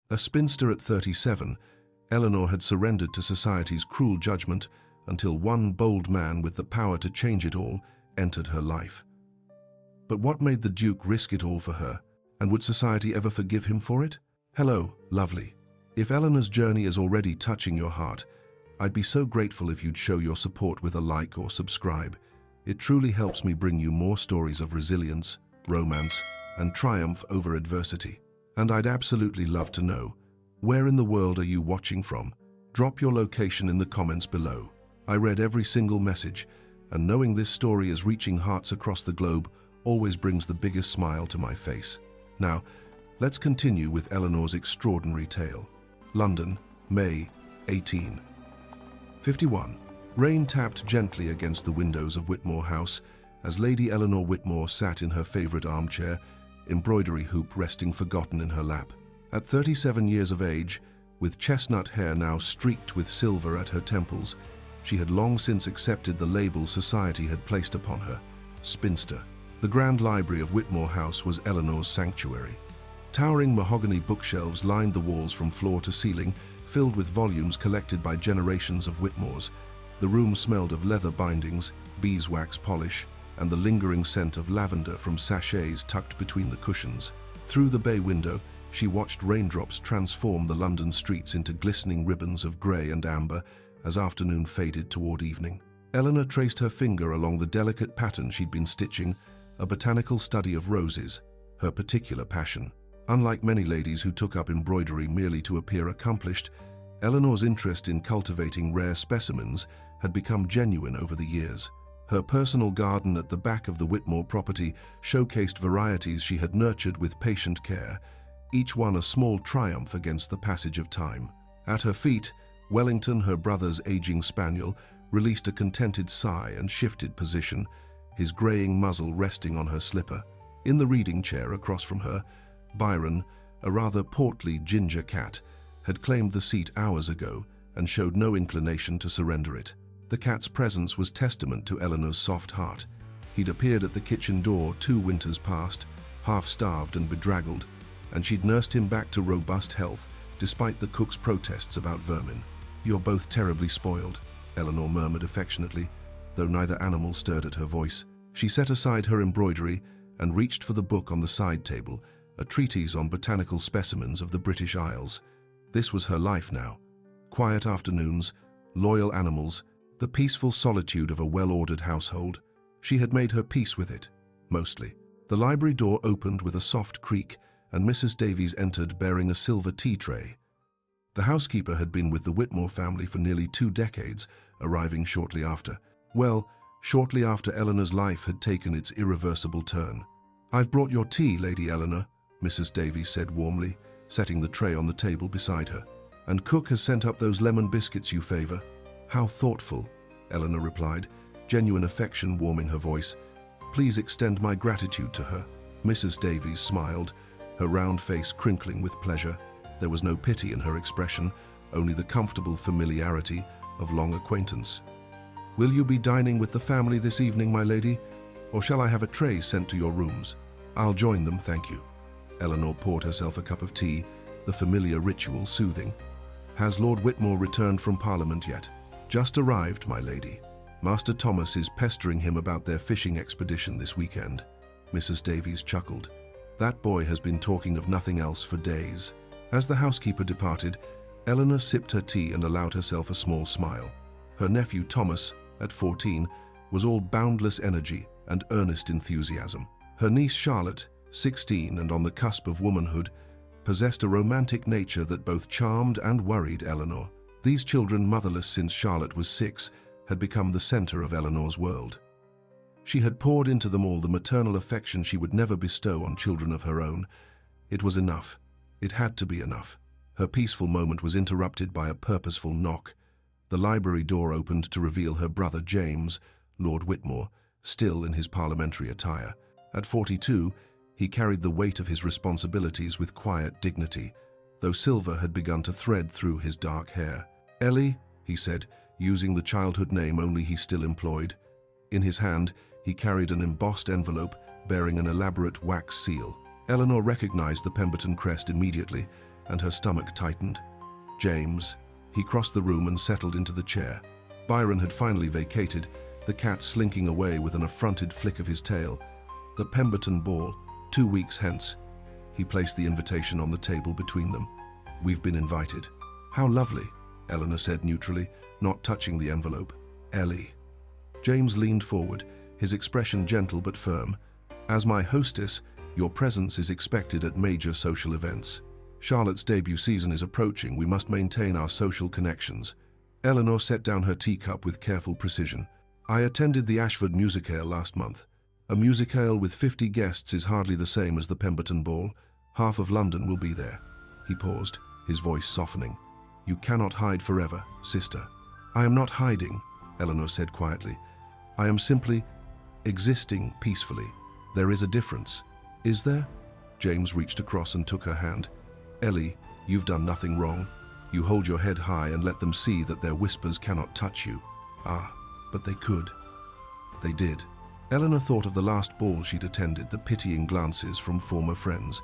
A spinster at 37, Eleanor had surrendered to society's cruel judgment until one bold man with the power to change it all entered her life. But what made the Duke risk it all for her, and would society ever forgive him for it? Hello, lovely. If Eleanor's journey is already touching your heart, I'd be so grateful if you'd show your support with a like or subscribe. It truly helps me bring you more stories of resilience, romance, and triumph over adversity. And I'd absolutely love to know, where in the world are you watching from? Drop your location in the comments below. I read every single message, and knowing this story is reaching hearts across the globe always brings the biggest smile to my face. Now, let's continue with Eleanor's extraordinary tale. London, May 1851. Rain tapped gently against the windows of Whitmore House as Lady Eleanor Whitmore sat in her favorite armchair, embroidery hoop resting forgotten in her lap. At 37 years of age, with chestnut hair now streaked with silver at her temples, she had long since accepted the label society had placed upon her, spinster. The grand library of Whitmore House was Eleanor's sanctuary. Towering mahogany bookshelves lined the walls from floor to ceiling, filled with volumes collected by generations of Whitmores. The room smelled of leather bindings, beeswax polish, and the lingering scent of lavender from sachets tucked between the cushions. Through the bay window, she watched raindrops transform the London streets into glistening ribbons of grey and amber as afternoon faded toward evening. Eleanor traced her finger along the delicate pattern she'd been stitching, a botanical study of roses, her particular passion. Unlike many ladies who took up embroidery merely to appear accomplished, Eleanor's interest in cultivating rare specimens had become genuine over the years. Her personal garden at the back of the Whitmore property showcased varieties she had nurtured with patient care, each one a small triumph against the passage of time. At her feet, Wellington, her brother's aging spaniel, released a contented sigh and shifted position, his greying muzzle resting on her slipper. In the reading chair across from her, Byron, a rather portly ginger cat, had claimed the seat hours ago and showed no inclination to surrender it. The cat's presence was testament to Eleanor's soft heart. He'd appeared at the kitchen door 2 winters past, half-starved and bedraggled, and she'd nursed him back to robust health despite the cook's protests about vermin. "You're both terribly spoiled," Eleanor murmured affectionately, though neither animal stirred at her voice. She set aside her embroidery and reached for the book on the side table, a treatise on botanical specimens of the British Isles. This was her life now. Quiet afternoons, loyal animals, the peaceful solitude of a well-ordered household. She had made her peace with it, mostly. The library door opened with a soft creak, and Mrs. Davies entered bearing a silver tea tray. The housekeeper had been with the Whitmore family for nearly 2 decades, arriving shortly after. Well, shortly after Eleanor's life had taken its irreversible turn. "I've brought your tea, Lady Eleanor," Mrs. Davies said warmly, setting the tray on the table beside her. "And cook has sent up those lemon biscuits you favor." "How thoughtful," Eleanor replied, genuine affection warming her voice. "Please extend my gratitude to her." Mrs. Davies smiled, her round face crinkling with pleasure. There was no pity in her expression, only the comfortable familiarity of long acquaintance. "Will you be dining with the family this evening, my lady? Or shall I have a tray sent to your rooms?" "I'll join them, thank you." Eleanor poured herself a cup of tea, the familiar ritual soothing. "Has Lord Whitmore returned from Parliament yet?" "Just arrived, my lady. Master Thomas is pestering him about their fishing expedition this weekend." Mrs. Davies chuckled. "That boy has been talking of nothing else for days." As the housekeeper departed, Eleanor sipped her tea and allowed herself a small smile. Her nephew Thomas, at 14, was all boundless energy and earnest enthusiasm. Her niece Charlotte, 16 and on the cusp of womanhood, possessed a romantic nature that both charmed and worried Eleanor. These children, motherless since Charlotte was 6, had become the center of Eleanor's world. She had poured into them all the maternal affection she would never bestow on children of her own. It was enough. It had to be enough. Her peaceful moment was interrupted by a purposeful knock. The library door opened to reveal her brother James, Lord Whitmore, still in his parliamentary attire. At 42, he carried the weight of his responsibilities with quiet dignity, though silver had begun to thread through his dark hair. "Ellie," he said, using the childhood name only he still employed. In his hand, he carried an embossed envelope bearing an elaborate wax seal. Eleanor recognized the Pemberton crest immediately, and her stomach tightened. James. He crossed the room and settled into the chair. Byron had finally vacated, the cat slinking away with an affronted flick of his tail. The Pemberton ball, 2 weeks hence. He placed the invitation on the table between them. "We've been invited." "How lovely," Eleanor said neutrally, not touching the envelope. "Ellie." James leaned forward, his expression gentle but firm. "As my hostess, your presence is expected at major social events. Charlotte's debut season is approaching. We must maintain our social connections." Eleanor set down her teacup with careful precision. "I attended the Ashford musicale last month. A musicale with 50 guests is hardly the same as the Pemberton ball. Half of London will be there." He paused, his voice softening. "You cannot hide forever, sister." "I am not hiding," Eleanor said quietly. "I am simply existing peacefully. There is a difference." "Is there?" James reached across and took her hand. "Ellie, you've done nothing wrong. You hold your head high and let them see that their whispers cannot touch you." "Ah, but they could." They did. Eleanor thought of the last ball she'd attended, the pitying glances from former friends,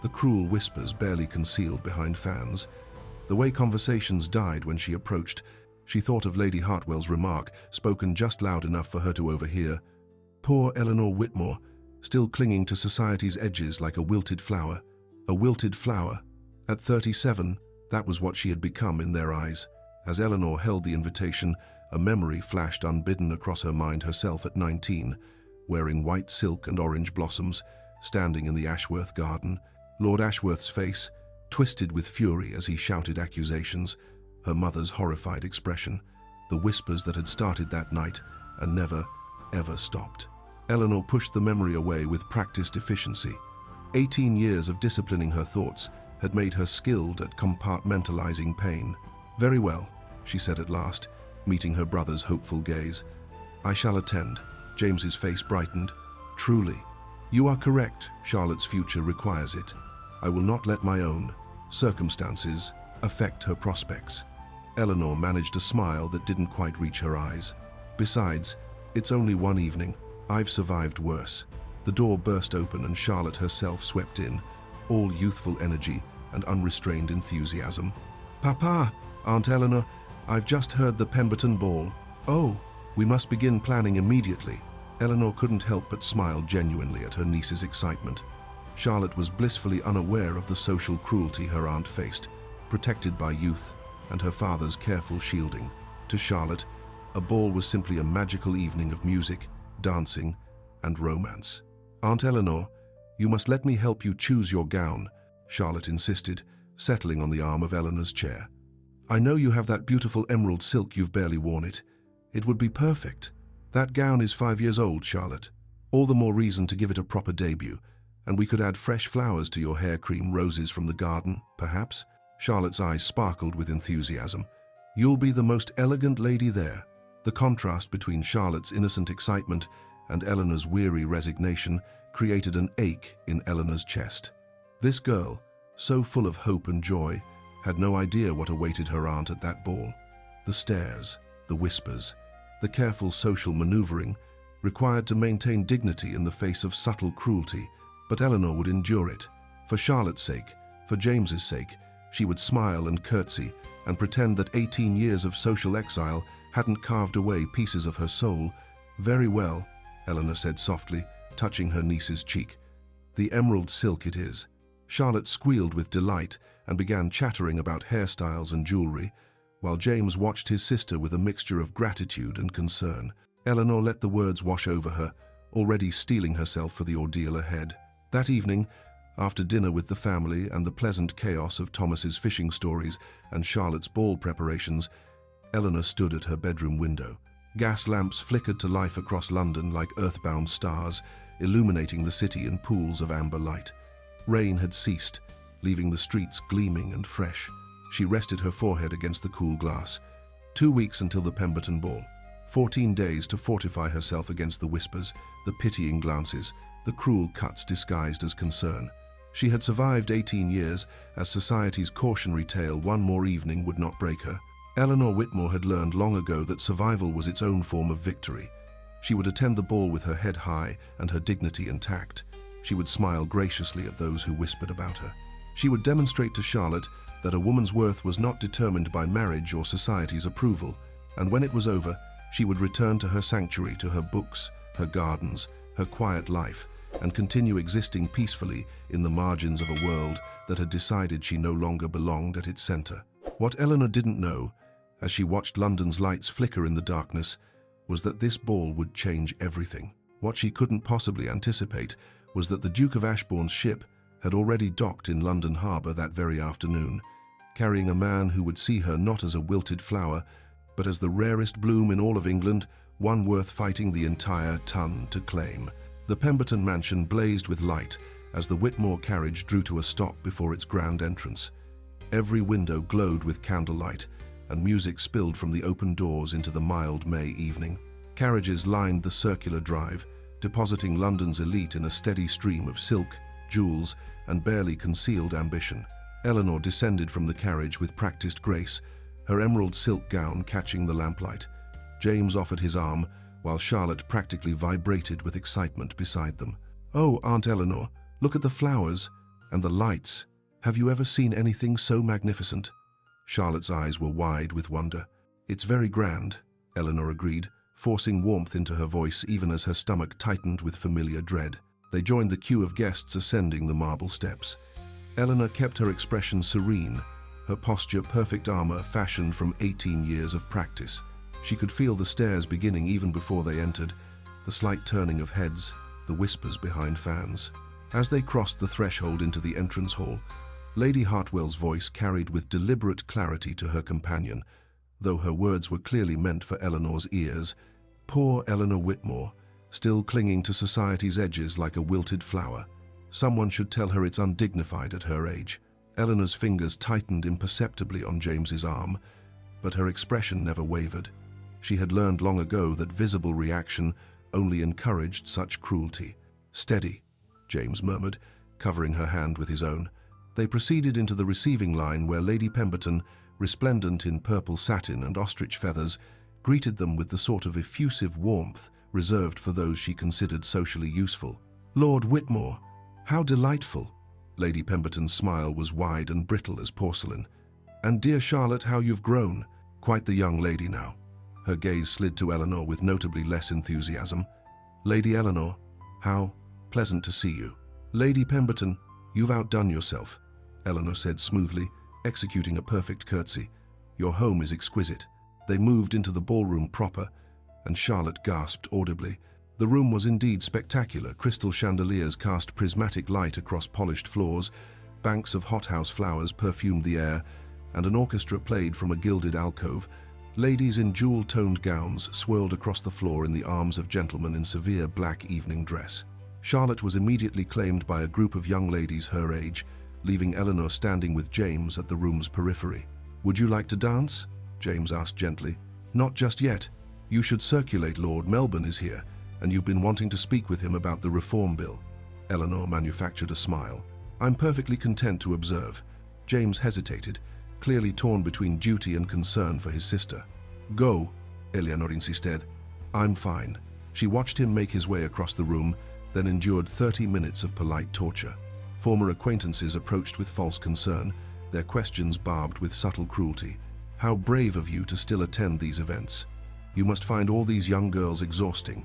the cruel whispers barely concealed behind fans. The way conversations died when she approached. She thought of Lady Hartwell's remark, spoken just loud enough for her to overhear. Poor Eleanor Whitmore, still clinging to society's edges like a wilted flower. A wilted flower. At 37, that was what she had become in their eyes. As Eleanor held the invitation, a memory flashed unbidden across her mind, herself at 19, wearing white silk and orange blossoms, standing in the Ashworth garden. Lord Ashworth's face, twisted with fury as he shouted accusations, her mother's horrified expression, the whispers that had started that night and never, ever stopped. Eleanor pushed the memory away with practiced efficiency. 18 years of disciplining her thoughts had made her skilled at compartmentalizing pain. "Very well," she said at last, meeting her brother's hopeful gaze. "I shall attend." James's face brightened. "Truly. You are correct. Charlotte's future requires it. I will not let my own circumstances affect her prospects." Eleanor managed a smile that didn't quite reach her eyes. "Besides, it's only one evening. I've survived worse." The door burst open and Charlotte herself swept in, all youthful energy and unrestrained enthusiasm. "Papa, Aunt Eleanor, I've just heard the Pemberton ball." "Oh, we must begin planning immediately." Eleanor couldn't help but smile genuinely at her niece's excitement. Charlotte was blissfully unaware of the social cruelty her aunt faced, protected by youth and her father's careful shielding. To Charlotte, a ball was simply a magical evening of music, dancing, and romance. "Aunt Eleanor, you must let me help you choose your gown," Charlotte insisted, settling on the arm of Eleanor's chair. "I know you have that beautiful emerald silk. You've barely worn it. It would be perfect. That gown is 5 years old, Charlotte. All the more reason to give it a proper debut. And we could add fresh flowers to your hair cream, roses from the garden, perhaps?" Charlotte's eyes sparkled with enthusiasm. "You'll be the most elegant lady there." The contrast between Charlotte's innocent excitement and Eleanor's weary resignation created an ache in Eleanor's chest. This girl, so full of hope and joy, had no idea what awaited her aunt at that ball. The stares, the whispers, the careful social maneuvering required to maintain dignity in the face of subtle cruelty, but Eleanor would endure it. For Charlotte's sake, for James's sake, she would smile and curtsy and pretend that 18 years of social exile hadn't carved away pieces of her soul. "Very well," Eleanor said softly, touching her niece's cheek. "The emerald silk it is." Charlotte squealed with delight and began chattering about hairstyles and jewelry, while James watched his sister with a mixture of gratitude and concern. Eleanor let the words wash over her, already steeling herself for the ordeal ahead. That evening, after dinner with the family and the pleasant chaos of Thomas's fishing stories and Charlotte's ball preparations, Eleanor stood at her bedroom window. Gas lamps flickered to life across London like earthbound stars, illuminating the city in pools of amber light. Rain had ceased, leaving the streets gleaming and fresh. She rested her forehead against the cool glass. 2 weeks until the Pemberton ball. 14 days to fortify herself against the whispers, the pitying glances, the cruel cuts disguised as concern. She had survived 18 years, as society's cautionary tale one more evening would not break her. Eleanor Whitmore had learned long ago that survival was its own form of victory. She would attend the ball with her head high and her dignity intact. She would smile graciously at those who whispered about her. She would demonstrate to Charlotte that a woman's worth was not determined by marriage or society's approval, and when it was over, she would return to her sanctuary, to her books, her gardens, her quiet life, and continue existing peacefully in the margins of a world that had decided she no longer belonged at its center. What Eleanor didn't know, as she watched London's lights flicker in the darkness, was that this ball would change everything. What she couldn't possibly anticipate was that the Duke of Ashbourne's ship had already docked in London Harbour that very afternoon, carrying a man who would see her not as a wilted flower, but as the rarest bloom in all of England, one worth fighting the entire ton to claim. The Pemberton mansion blazed with light as the Whitmore carriage drew to a stop before its grand entrance. Every window glowed with candlelight, and music spilled from the open doors into the mild May evening. Carriages lined the circular drive, depositing London's elite in a steady stream of silk, jewels, and barely concealed ambition. Eleanor descended from the carriage with practiced grace, her emerald silk gown catching the lamplight. James offered his arm, while Charlotte practically vibrated with excitement beside them. "Oh, Aunt Eleanor, look at the flowers and the lights. Have you ever seen anything so magnificent?" Charlotte's eyes were wide with wonder. "It's very grand," Eleanor agreed, forcing warmth into her voice even as her stomach tightened with familiar dread. They joined the queue of guests ascending the marble steps. Eleanor kept her expression serene, her posture perfect armor fashioned from 18 years of practice. She could feel the stares beginning even before they entered, the slight turning of heads, the whispers behind fans. As they crossed the threshold into the entrance hall, Lady Hartwell's voice carried with deliberate clarity to her companion, though her words were clearly meant for Eleanor's ears. Poor Eleanor Whitmore, still clinging to society's edges like a wilted flower. Someone should tell her it's undignified at her age. Eleanor's fingers tightened imperceptibly on James's arm, but her expression never wavered. She had learned long ago that visible reaction only encouraged such cruelty. "Steady," James murmured, covering her hand with his own. They proceeded into the receiving line where Lady Pemberton, resplendent in purple satin and ostrich feathers, greeted them with the sort of effusive warmth reserved for those she considered socially useful. "Lord Whitmore, how delightful!" Lady Pemberton's smile was wide and brittle as porcelain. "And dear Charlotte, how you've grown. Quite the young lady now." Her gaze slid to Eleanor with notably less enthusiasm. "Lady Eleanor, how pleasant to see you." "Lady Pemberton, you've outdone yourself," Eleanor said smoothly, executing a perfect curtsy. "Your home is exquisite." They moved into the ballroom proper, and Charlotte gasped audibly. The room was indeed spectacular. Crystal chandeliers cast prismatic light across polished floors, banks of hothouse flowers perfumed the air, and an orchestra played from a gilded alcove. Ladies in jewel-toned gowns swirled across the floor in the arms of gentlemen in severe black evening dress. Charlotte was immediately claimed by a group of young ladies her age, leaving Eleanor standing with James at the room's periphery. "Would you like to dance?" James asked gently. "Not just yet. You should circulate. Lord Melbourne is here, and you've been wanting to speak with him about the reform bill." Eleanor manufactured a smile. "I'm perfectly content to observe." James hesitated, clearly torn between duty and concern for his sister. "Go," Eleanor insisted. "I'm fine." She watched him make his way across the room, then endured 30 minutes of polite torture. Former acquaintances approached with false concern, their questions barbed with subtle cruelty. "How brave of you to still attend these events. You must find all these young girls exhausting.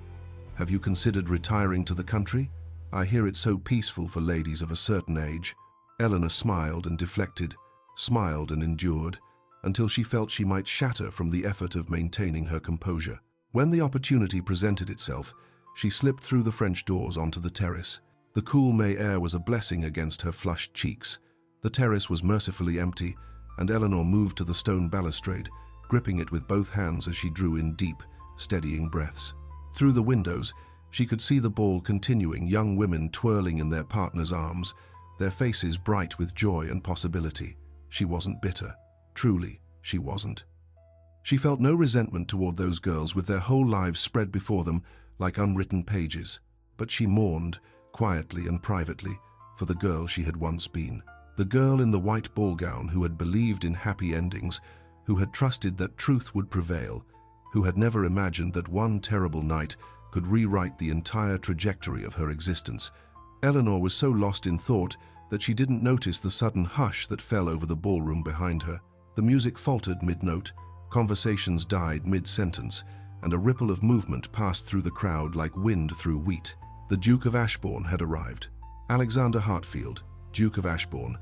Have you considered retiring to the country? I hear it's so peaceful for ladies of a certain age." Eleanor smiled and deflected, smiled and endured, until she felt she might shatter from the effort of maintaining her composure. When the opportunity presented itself, she slipped through the French doors onto the terrace. The cool May air was a blessing against her flushed cheeks. The terrace was mercifully empty, and Eleanor moved to the stone balustrade, gripping it with both hands as she drew in deep, steadying breaths. Through the windows, she could see the ball continuing, young women twirling in their partners' arms, their faces bright with joy and possibility. She wasn't bitter. Truly, she wasn't. She felt no resentment toward those girls with their whole lives spread before them like unwritten pages. But she mourned, quietly and privately, for the girl she had once been. The girl in the white ball gown who had believed in happy endings, who had trusted that truth would prevail, who had never imagined that one terrible night could rewrite the entire trajectory of her existence. Eleanor was so lost in thought that she didn't notice the sudden hush that fell over the ballroom behind her. The music faltered mid-note, conversations died mid-sentence, and a ripple of movement passed through the crowd like wind through wheat. The Duke of Ashbourne had arrived. Alexander Hartfield, Duke of Ashbourne,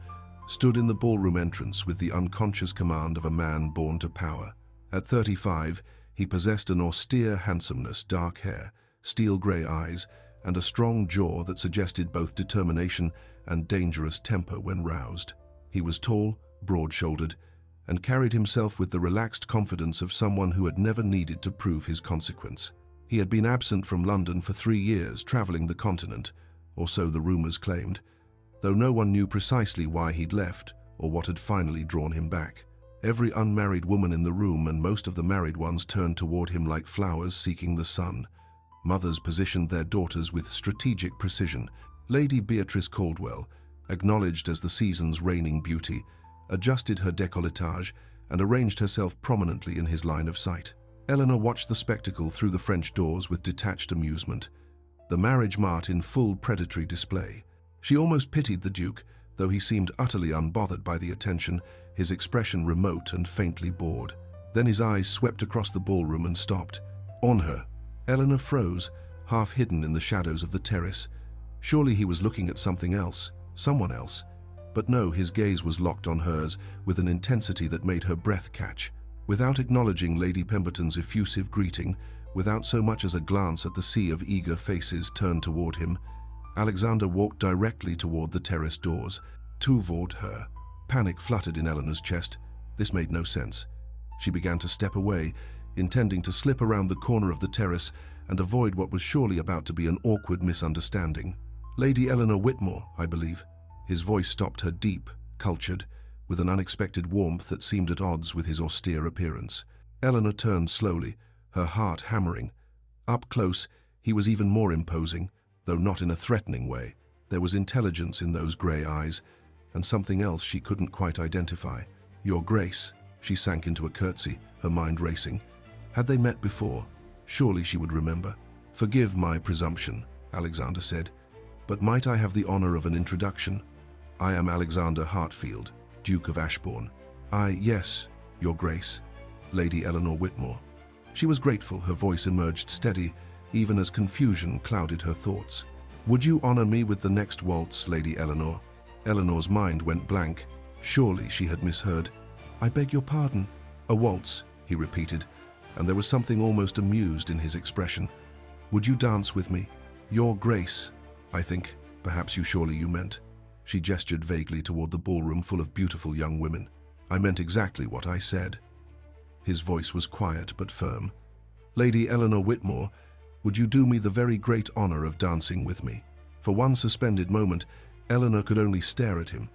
stood in the ballroom entrance with the unconscious command of a man born to power. At 35, he possessed an austere handsomeness, dark hair, steel-grey eyes, and a strong jaw that suggested both determination and dangerous temper when roused. He was tall, broad-shouldered, and carried himself with the relaxed confidence of someone who had never needed to prove his consequence. He had been absent from London for 3 years, travelling the continent, or so the rumours claimed, though no one knew precisely why he'd left or what had finally drawn him back. Every unmarried woman in the room and most of the married ones turned toward him like flowers seeking the sun. Mothers positioned their daughters with strategic precision. Lady Beatrice Caldwell, acknowledged as the season's reigning beauty, adjusted her décolletage and arranged herself prominently in his line of sight. Eleanor watched the spectacle through the French doors with detached amusement, the marriage mart in full predatory display. She almost pitied the Duke, though he seemed utterly unbothered by the attention, his expression remote and faintly bored. Then his eyes swept across the ballroom and stopped. On her. Eleanor froze, half hidden in the shadows of the terrace. Surely he was looking at something else, someone else. But no, his gaze was locked on hers with an intensity that made her breath catch. Without acknowledging Lady Pemberton's effusive greeting, without so much as a glance at the sea of eager faces turned toward him, Alexander walked directly toward the terrace doors, toward her. Panic fluttered in Eleanor's chest. This made no sense. She began to step away, intending to slip around the corner of the terrace and avoid what was surely about to be an awkward misunderstanding. Lady Eleanor Whitmore, I believe. His voice stopped her deep, cultured, with an unexpected warmth that seemed at odds with his austere appearance. Eleanor turned slowly, her heart hammering. Up close, he was even more imposing, though not in a threatening way. There was intelligence in those grey eyes, and something else she couldn't quite identify. Your Grace. She sank into a curtsy, her mind racing. Had they met before? Surely she would remember. Forgive my presumption, Alexander said, but might I have the honour of an introduction? I am Alexander Hartfield, Duke of Ashbourne. Yes, Your Grace, Lady Eleanor Whitmore. She was grateful, her voice emerged steady, even as confusion clouded her thoughts. Would you honour me with the next waltz, Lady Eleanor? Eleanor's mind went blank. Surely she had misheard. I beg your pardon. A waltz, he repeated, and there was something almost amused in his expression. Would you dance with me? Your Grace, I think, perhaps you meant. She gestured vaguely toward the ballroom full of beautiful young women. I meant exactly what I said. His voice was quiet but firm. Lady Eleanor Whitmore, would you do me the very great honour of dancing with me? For one suspended moment, Eleanor could only stare at him.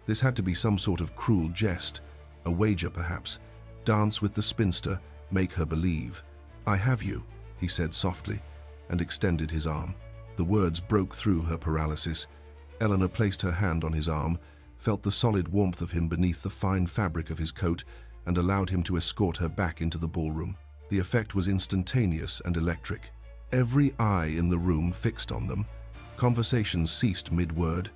This had to be some sort of cruel jest, a wager perhaps. Dance with the spinster, make her believe. I have you, he said softly, and extended his arm. The words broke through her paralysis. Eleanor placed her hand on his arm, felt the solid warmth of him beneath the fine fabric of his coat, and allowed him to escort her back into the ballroom. The effect was instantaneous and electric. Every eye in the room fixed on them. Conversations ceased mid-word.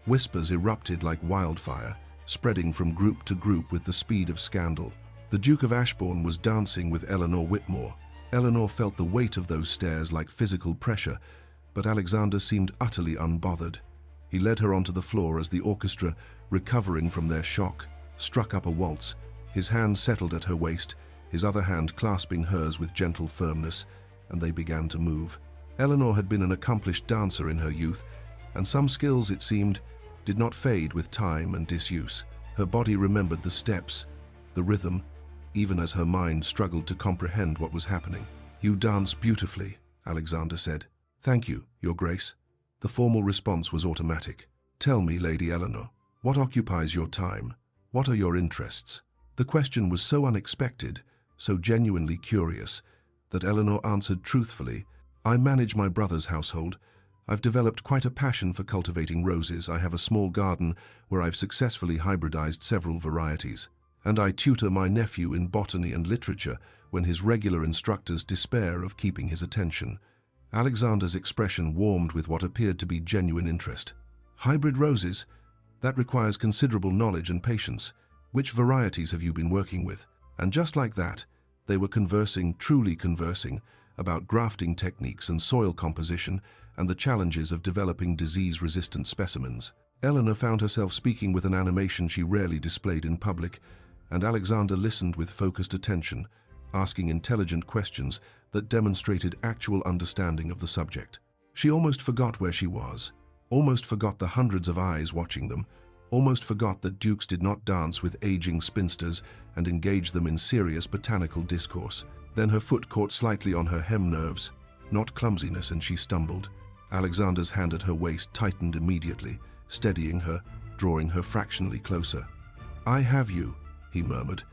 Whispers erupted like wildfire, spreading from group to group with the speed of scandal. The Duke of Ashbourne was dancing with Eleanor Whitmore. Eleanor felt the weight of those stares like physical pressure, but Alexander seemed utterly unbothered. He led her onto the floor as the orchestra, recovering from their shock, struck up a waltz. His hand settled at her waist, his other hand clasping hers with gentle firmness, and they began to move. Eleanor had been an accomplished dancer in her youth, and some skills, it seemed, did not fade with time and disuse. Her body remembered the steps, the rhythm, even as her mind struggled to comprehend what was happening. You dance beautifully, Alexander said. Thank you, Your Grace. The formal response was automatic. Tell me, Lady Eleanor, what occupies your time? What are your interests? The question was so unexpected, so genuinely curious, that Eleanor answered truthfully, I manage my brother's household. I've developed quite a passion for cultivating roses. I have a small garden where I've successfully hybridized several varieties. And I tutor my nephew in botany and literature when his regular instructors despair of keeping his attention. Alexander's expression warmed with what appeared to be genuine interest. Hybrid roses? That requires considerable knowledge and patience. Which varieties have you been working with? And just like that, they were conversing, truly conversing, about grafting techniques and soil composition and the challenges of developing disease-resistant specimens. Eleanor found herself speaking with an animation she rarely displayed in public, and Alexander listened with focused attention, asking intelligent questions that demonstrated actual understanding of the subject. She almost forgot where she was, almost forgot the hundreds of eyes watching them, almost forgot that dukes did not dance with aging spinsters and engage them in serious botanical discourse. Then her foot caught slightly on her hem nerves, not clumsiness, and she stumbled. Alexander's hand at her waist tightened immediately, steadying her, drawing her fractionally closer. "I have you," he murmured,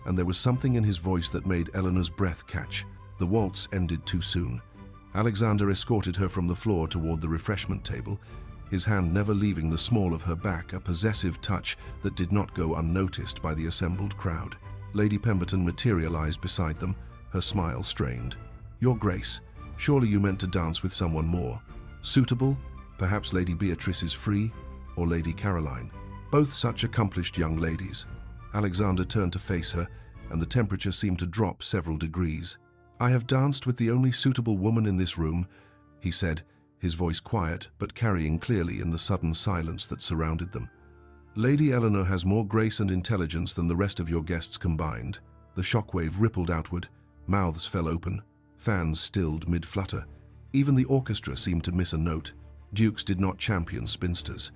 and there was something in his voice that made Eleanor's breath catch. The waltz ended too soon. Alexander escorted her from the floor toward the refreshment table, his hand never leaving the small of her back, a possessive touch that did not go unnoticed by the assembled crowd. Lady Pemberton materialized beside them, her smile strained. "Your Grace, surely you meant to dance with someone more suitable? Perhaps Lady Beatrice is free, or Lady Caroline. Both such accomplished young ladies." Alexander turned to face her, and the temperature seemed to drop several degrees. "I have danced with the only suitable woman in this room," he said, his voice quiet but carrying clearly in the sudden silence that surrounded them. "Lady Eleanor has more grace and intelligence than the rest of your guests combined." The shockwave rippled outward, mouths fell open, fans stilled mid-flutter. Even the orchestra seemed to miss a note. Dukes did not champion spinsters.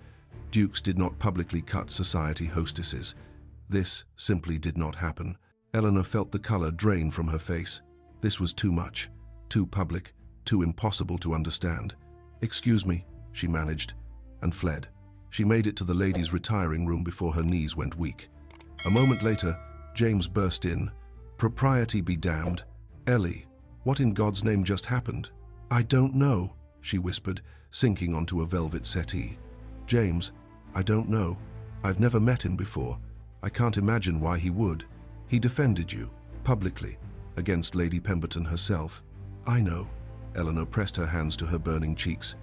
Dukes did not publicly cut society hostesses. This simply did not happen. Eleanor felt the color drain from her face. This was too much, too public, too impossible to understand. "Excuse me," she managed, and fled. She made it to the ladies' retiring room before her knees went weak. A moment later, James burst in. "Propriety be damned. Ellie, what in God's name just happened?" "I don't know," she whispered, sinking onto a velvet settee. "James, I don't know. I've never met him before. I can't imagine why he would. He defended you, publicly, against Lady Pemberton herself." "I know." Eleanor pressed her hands to her burning cheeks.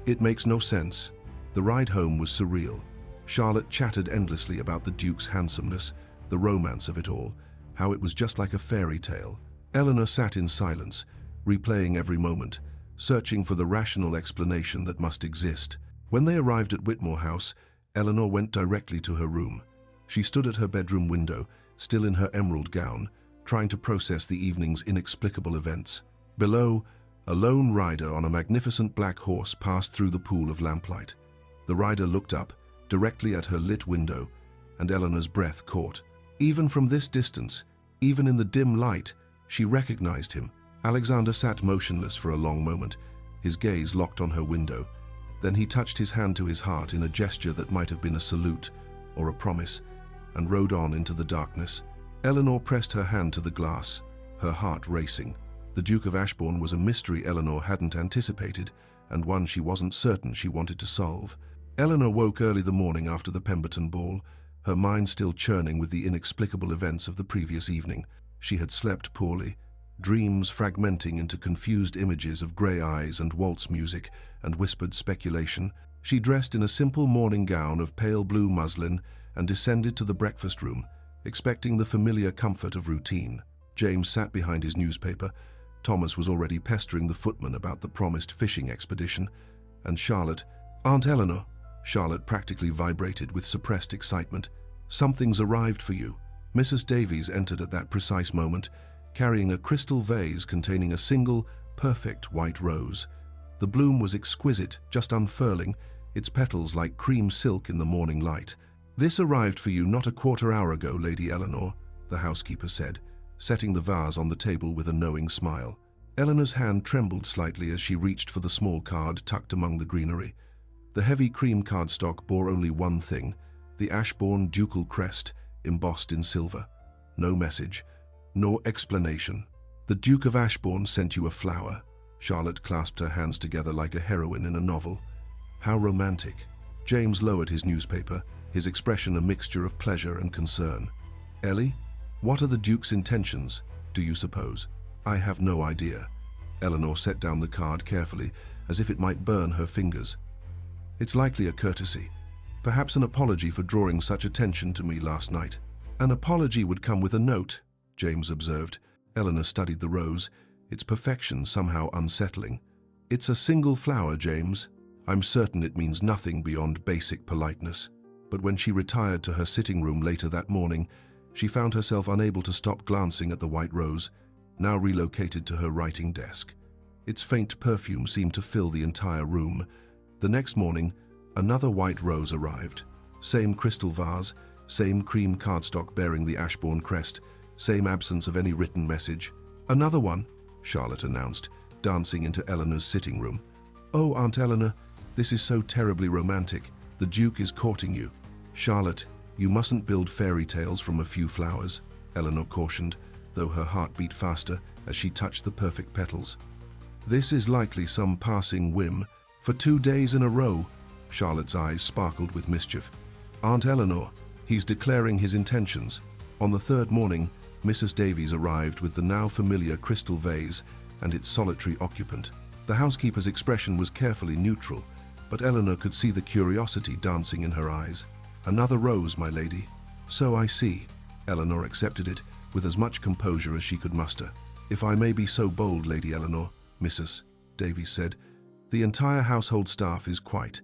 "It makes no sense." The ride home was surreal. Charlotte chattered endlessly about the Duke's handsomeness, the romance of it all, how it was just like a fairy tale. Eleanor sat in silence, replaying every moment, searching for the rational explanation that must exist. When they arrived at Whitmore House, Eleanor went directly to her room. She stood at her bedroom window, still in her emerald gown, trying to process the evening's inexplicable events. Below, a lone rider on a magnificent black horse passed through the pool of lamplight. The rider looked up, directly at her lit window, and Eleanor's breath caught. Even from this distance, even in the dim light, she recognized him. Alexander sat motionless for a long moment, his gaze locked on her window. Then he touched his hand to his heart in a gesture that might have been a salute or a promise, and rode on into the darkness. Eleanor pressed her hand to the glass, her heart racing. The Duke of Ashbourne was a mystery Eleanor hadn't anticipated, and one she wasn't certain she wanted to solve. Eleanor woke early the morning after the Pemberton ball, her mind still churning with the inexplicable events of the previous evening. She had slept poorly, dreams fragmenting into confused images of grey eyes and waltz music and whispered speculation. She dressed in a simple morning gown of pale blue muslin and descended to the breakfast room, expecting the familiar comfort of routine. James sat behind his newspaper. Thomas was already pestering the footman about the promised fishing expedition, and Charlotte, "Aunt Eleanor," Charlotte practically vibrated with suppressed excitement. "Something's arrived for you." Mrs. Davies entered at that precise moment, carrying a crystal vase containing a single, perfect white rose. The bloom was exquisite, just unfurling, its petals like cream silk in the morning light. "This arrived for you not a quarter-hour ago, Lady Eleanor," the housekeeper said, setting the vase on the table with a knowing smile. Eleanor's hand trembled slightly as she reached for the small card tucked among the greenery. The heavy cream cardstock bore only one thing, the Ashbourne ducal crest embossed in silver. No message, nor explanation. "The Duke of Ashbourne sent you a flower." Charlotte clasped her hands together like a heroine in a novel. "How romantic." James lowered his newspaper, his expression a mixture of pleasure and concern. "Ellie, what are the Duke's intentions, do you suppose?" "I have no idea." Eleanor set down the card carefully, as if it might burn her fingers. "It's likely a courtesy. Perhaps an apology for drawing such attention to me last night. An apology would come with a note, James observed. Eleanor studied the rose, its perfection somehow unsettling. It's a single flower, James. I'm certain it means nothing beyond basic politeness. But when she retired to her sitting room later that morning, she found herself unable to stop glancing at the white rose, now relocated to her writing desk. Its faint perfume seemed to fill the entire room. The next morning, another white rose arrived. Same crystal vase, same cream cardstock bearing the Ashbourne crest, same absence of any written message. "Another one," Charlotte announced, dancing into Eleanor's sitting room. "Oh, Aunt Eleanor, this is so terribly romantic. The Duke is courting you." "Charlotte, you mustn't build fairy tales from a few flowers," Eleanor cautioned, though her heart beat faster as she touched the perfect petals. "This is likely some passing whim. For 2 days in a row," Charlotte's eyes sparkled with mischief. "Aunt Eleanor, he's declaring his intentions." On the third morning, Mrs. Davies arrived with the now familiar crystal vase and its solitary occupant. The housekeeper's expression was carefully neutral, but Eleanor could see the curiosity dancing in her eyes. "Another rose, my lady." "So I see." Eleanor accepted it with as much composure as she could muster. "If I may be so bold, Lady Eleanor," Mrs. Davies said, "the entire household staff is quite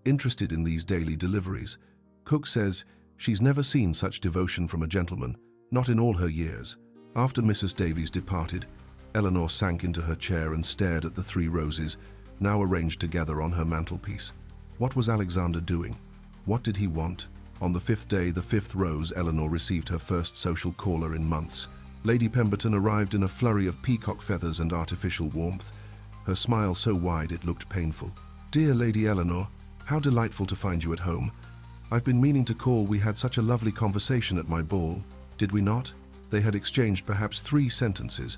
interested in these daily deliveries. Cook says she's never seen such devotion from a gentleman, not in all her years." After Mrs. Davies departed, Eleanor sank into her chair and stared at the 3 roses, now arranged together on her mantelpiece. What was Alexander doing? What did he want? On the 5th day, the 5th rose, Eleanor received her first social caller in months. Lady Pemberton arrived in a flurry of peacock feathers and artificial warmth, her smile so wide it looked painful. "Dear Lady Eleanor, how delightful to find you at home. I've been meaning to call. We had such a lovely conversation at my ball, did we not?" They had exchanged perhaps 3 sentences,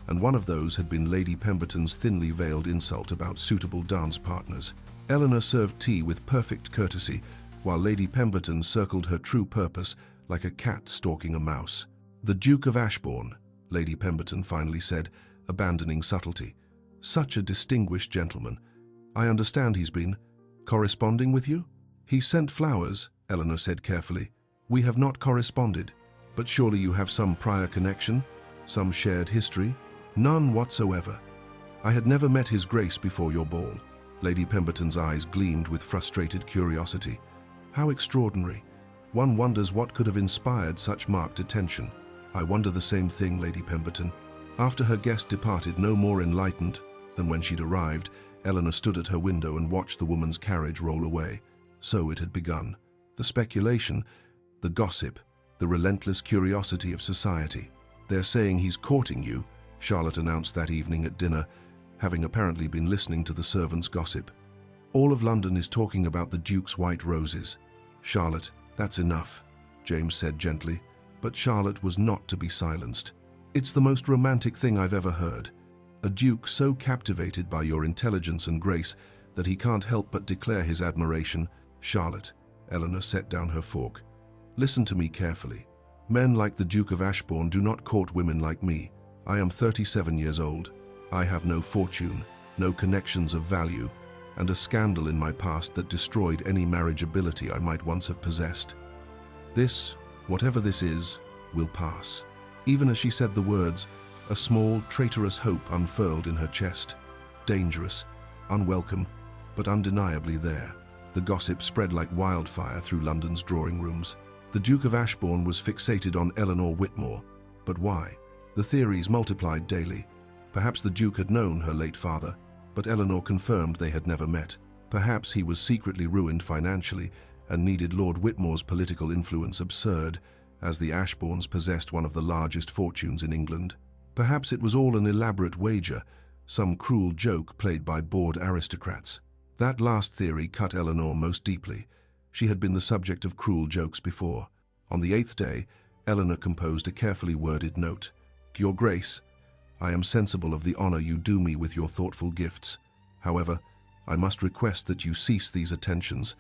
and one of those had been Lady Pemberton's thinly veiled insult about suitable dance partners. Eleanor served tea with perfect courtesy, while Lady Pemberton circled her true purpose like a cat stalking a mouse. "The Duke of Ashbourne," Lady Pemberton finally said, abandoning subtlety. "Such a distinguished gentleman. I understand he's been corresponding with you?" "He sent flowers," Eleanor said carefully. "We have not corresponded. But surely you have some prior connection? Some shared history?" "None whatsoever. I had never met His Grace before your ball." Lady Pemberton's eyes gleamed with frustrated curiosity. "How extraordinary. One wonders what could have inspired such marked attention." "I wonder the same thing, Lady Pemberton." After her guest departed, no more enlightened than when she'd arrived, Eleanor stood at her window and watched the woman's carriage roll away. So it had begun. The speculation, the gossip, the relentless curiosity of society. "They're saying he's courting you," Charlotte announced that evening at dinner, having apparently been listening to the servants' gossip. "All of London is talking about the Duke's white roses." "Charlotte, that's enough," James said gently, but Charlotte was not to be silenced. "It's the most romantic thing I've ever heard. A Duke so captivated by your intelligence and grace that he can't help but declare his admiration." "Charlotte," Eleanor set down her fork, "listen to me carefully. Men like the Duke of Ashbourne do not court women like me. I am 37 years old. I have no fortune, no connections of value, and a scandal in my past that destroyed any marriageability I might once have possessed. This, whatever this is, will pass." Even as she said the words, a small, traitorous hope unfurled in her chest. Dangerous, unwelcome, but undeniably there. The gossip spread like wildfire through London's drawing rooms. The Duke of Ashbourne was fixated on Eleanor Whitmore. But why? The theories multiplied daily. Perhaps the Duke had known her late father, but Eleanor confirmed they had never met. Perhaps he was secretly ruined financially and needed Lord Whitmore's political influence absurd, as the Ashbournes possessed one of the largest fortunes in England. Perhaps it was all an elaborate wager, some cruel joke played by bored aristocrats. That last theory cut Eleanor most deeply. She had been the subject of cruel jokes before. On the 8th day, Eleanor composed a carefully worded note. "Your Grace, I am sensible of the honor you do me with your thoughtful gifts. However, I must request that you cease these attentions.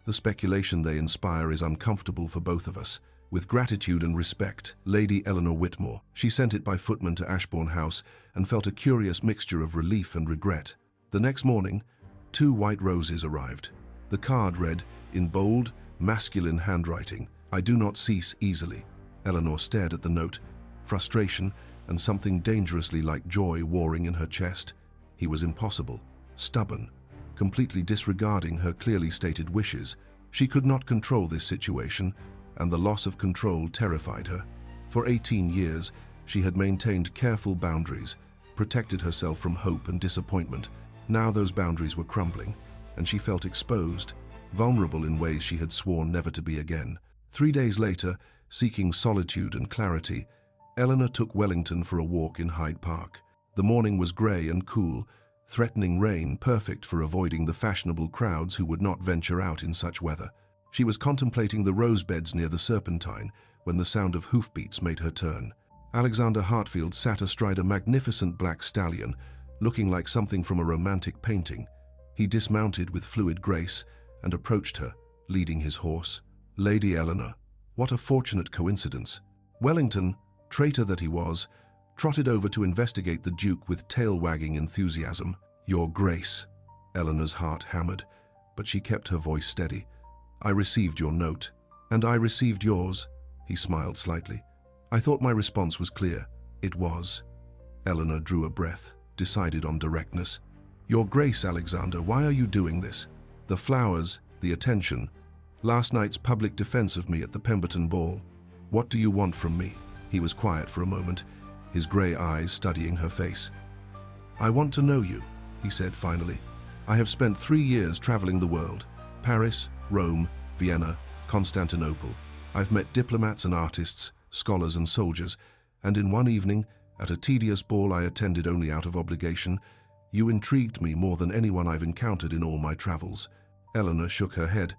The speculation they inspire is uncomfortable for both of us. With gratitude and respect, Lady Eleanor Whitmore." She sent it by footman to Ashbourne House and felt a curious mixture of relief and regret. The next morning, 2 white roses arrived. The card read, in bold, masculine handwriting. "I do not cease easily." Eleanor stared at the note, frustration and something dangerously like joy warring in her chest. He was impossible, stubborn, completely disregarding her clearly stated wishes. She could not control this situation, and the loss of control terrified her. For 18 years, she had maintained careful boundaries, protected herself from hope and disappointment. Now those boundaries were crumbling, and she felt exposed, vulnerable in ways she had sworn never to be again. 3 days later, seeking solitude and clarity, Eleanor took Wellington for a walk in Hyde Park. The morning was grey and cool, threatening rain, perfect for avoiding the fashionable crowds who would not venture out in such weather. She was contemplating the rose beds near the Serpentine when the sound of hoofbeats made her turn. Alexander Hartfield sat astride a magnificent black stallion, looking like something from a romantic painting. He dismounted with fluid grace and approached her, leading his horse. "Lady Eleanor, what a fortunate coincidence." Wellington, traitor that he was, trotted over to investigate the Duke with tail-wagging enthusiasm. "Your Grace." Eleanor's heart hammered, but she kept her voice steady. "I received your note." "And I received yours." He smiled slightly. "I thought my response was clear." It was. Eleanor drew a breath, decided on directness. "Your Grace, Alexander, why are you doing this? The flowers, the attention, last night's public defense of me at the Pemberton ball. What do you want from me?" He was quiet for a moment, his grey eyes studying her face. "I want to know you," he said finally. "I have spent 3 years traveling the world. Paris, Rome, Vienna, Constantinople. I've met diplomats and artists, scholars and soldiers, and in one evening, at a tedious ball I attended only out of obligation, you intrigued me more than anyone I've encountered in all my travels." Eleanor shook her head.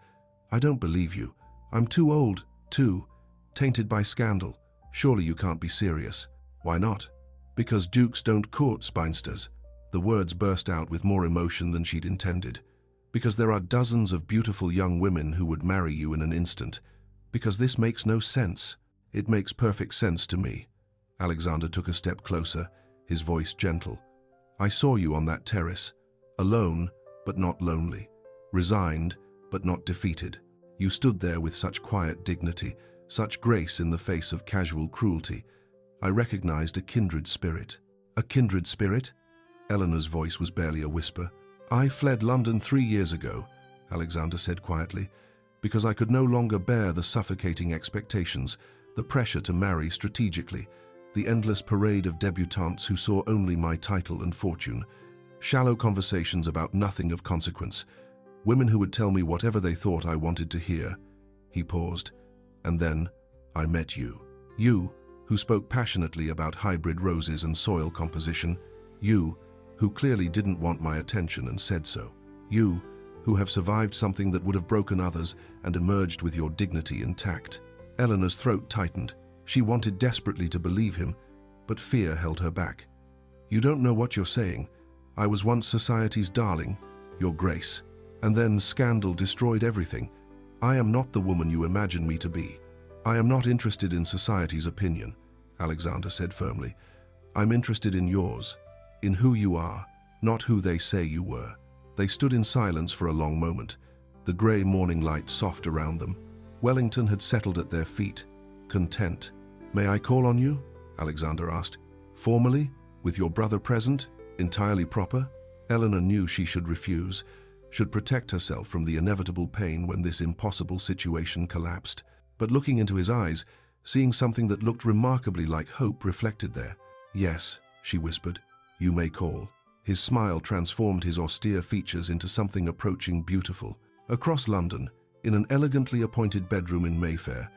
"I don't believe you. I'm too old, too tainted by scandal. Surely you can't be serious." "Why not?" "Because dukes don't court spinsters." The words burst out with more emotion than she'd intended. "Because there are dozens of beautiful young women who would marry you in an instant. Because this makes no sense." "It makes perfect sense to me." Alexander took a step closer, his voice gentle. "I saw you on that terrace, alone but not lonely, resigned but not defeated. You stood there with such quiet dignity, such grace in the face of casual cruelty. I recognized a kindred spirit." "A kindred spirit?" Eleanor's voice was barely a whisper. "I fled London 3 years ago," Alexander said quietly, "because I could no longer bear the suffocating expectations, the pressure to marry strategically, the endless parade of debutantes who saw only my title and fortune, shallow conversations about nothing of consequence, women who would tell me whatever they thought I wanted to hear." He paused. "And then I met you. You, who spoke passionately about hybrid roses and soil composition. You, who clearly didn't want my attention and said so. You, who have survived something that would have broken others and emerged with your dignity intact." Eleanor's throat tightened. She wanted desperately to believe him, but fear held her back. "You don't know what you're saying. I was once society's darling, Your Grace, and then scandal destroyed everything. I am not the woman you imagine me to be. I am not interested in society's opinion," Alexander said firmly. "I'm interested in yours, in who you are, not who they say you were." They stood in silence for a long moment, the grey morning light soft around them. Wellington had settled at their feet, content. "May I call on you?" Alexander asked. "Formally, with your brother present, entirely proper?" Eleanor knew she should refuse, should protect herself from the inevitable pain when this impossible situation collapsed. But looking into his eyes, seeing something that looked remarkably like hope reflected there. "Yes," she whispered, "you may call." His smile transformed his austere features into something approaching beautiful. Across London, in an elegantly appointed bedroom in Mayfair,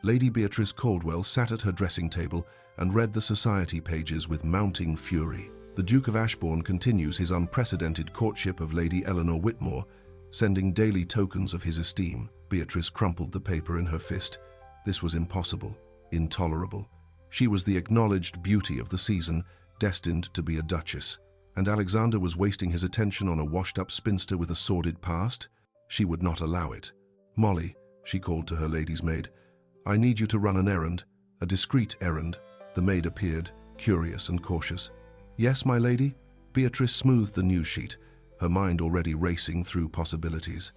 Lady Beatrice Caldwell sat at her dressing table and read the society pages with mounting fury. The Duke of Ashbourne continues his unprecedented courtship of Lady Eleanor Whitmore, sending daily tokens of his esteem. Beatrice crumpled the paper in her fist. This was impossible, intolerable. She was the acknowledged beauty of the season, destined to be a duchess. And Alexander was wasting his attention on a washed-up spinster with a sordid past? She would not allow it. "Molly," she called to her lady's maid, "I need you to run an errand, a discreet errand." The maid appeared, curious and cautious. "Yes, my lady?" Beatrice smoothed the news sheet, her mind already racing through possibilities.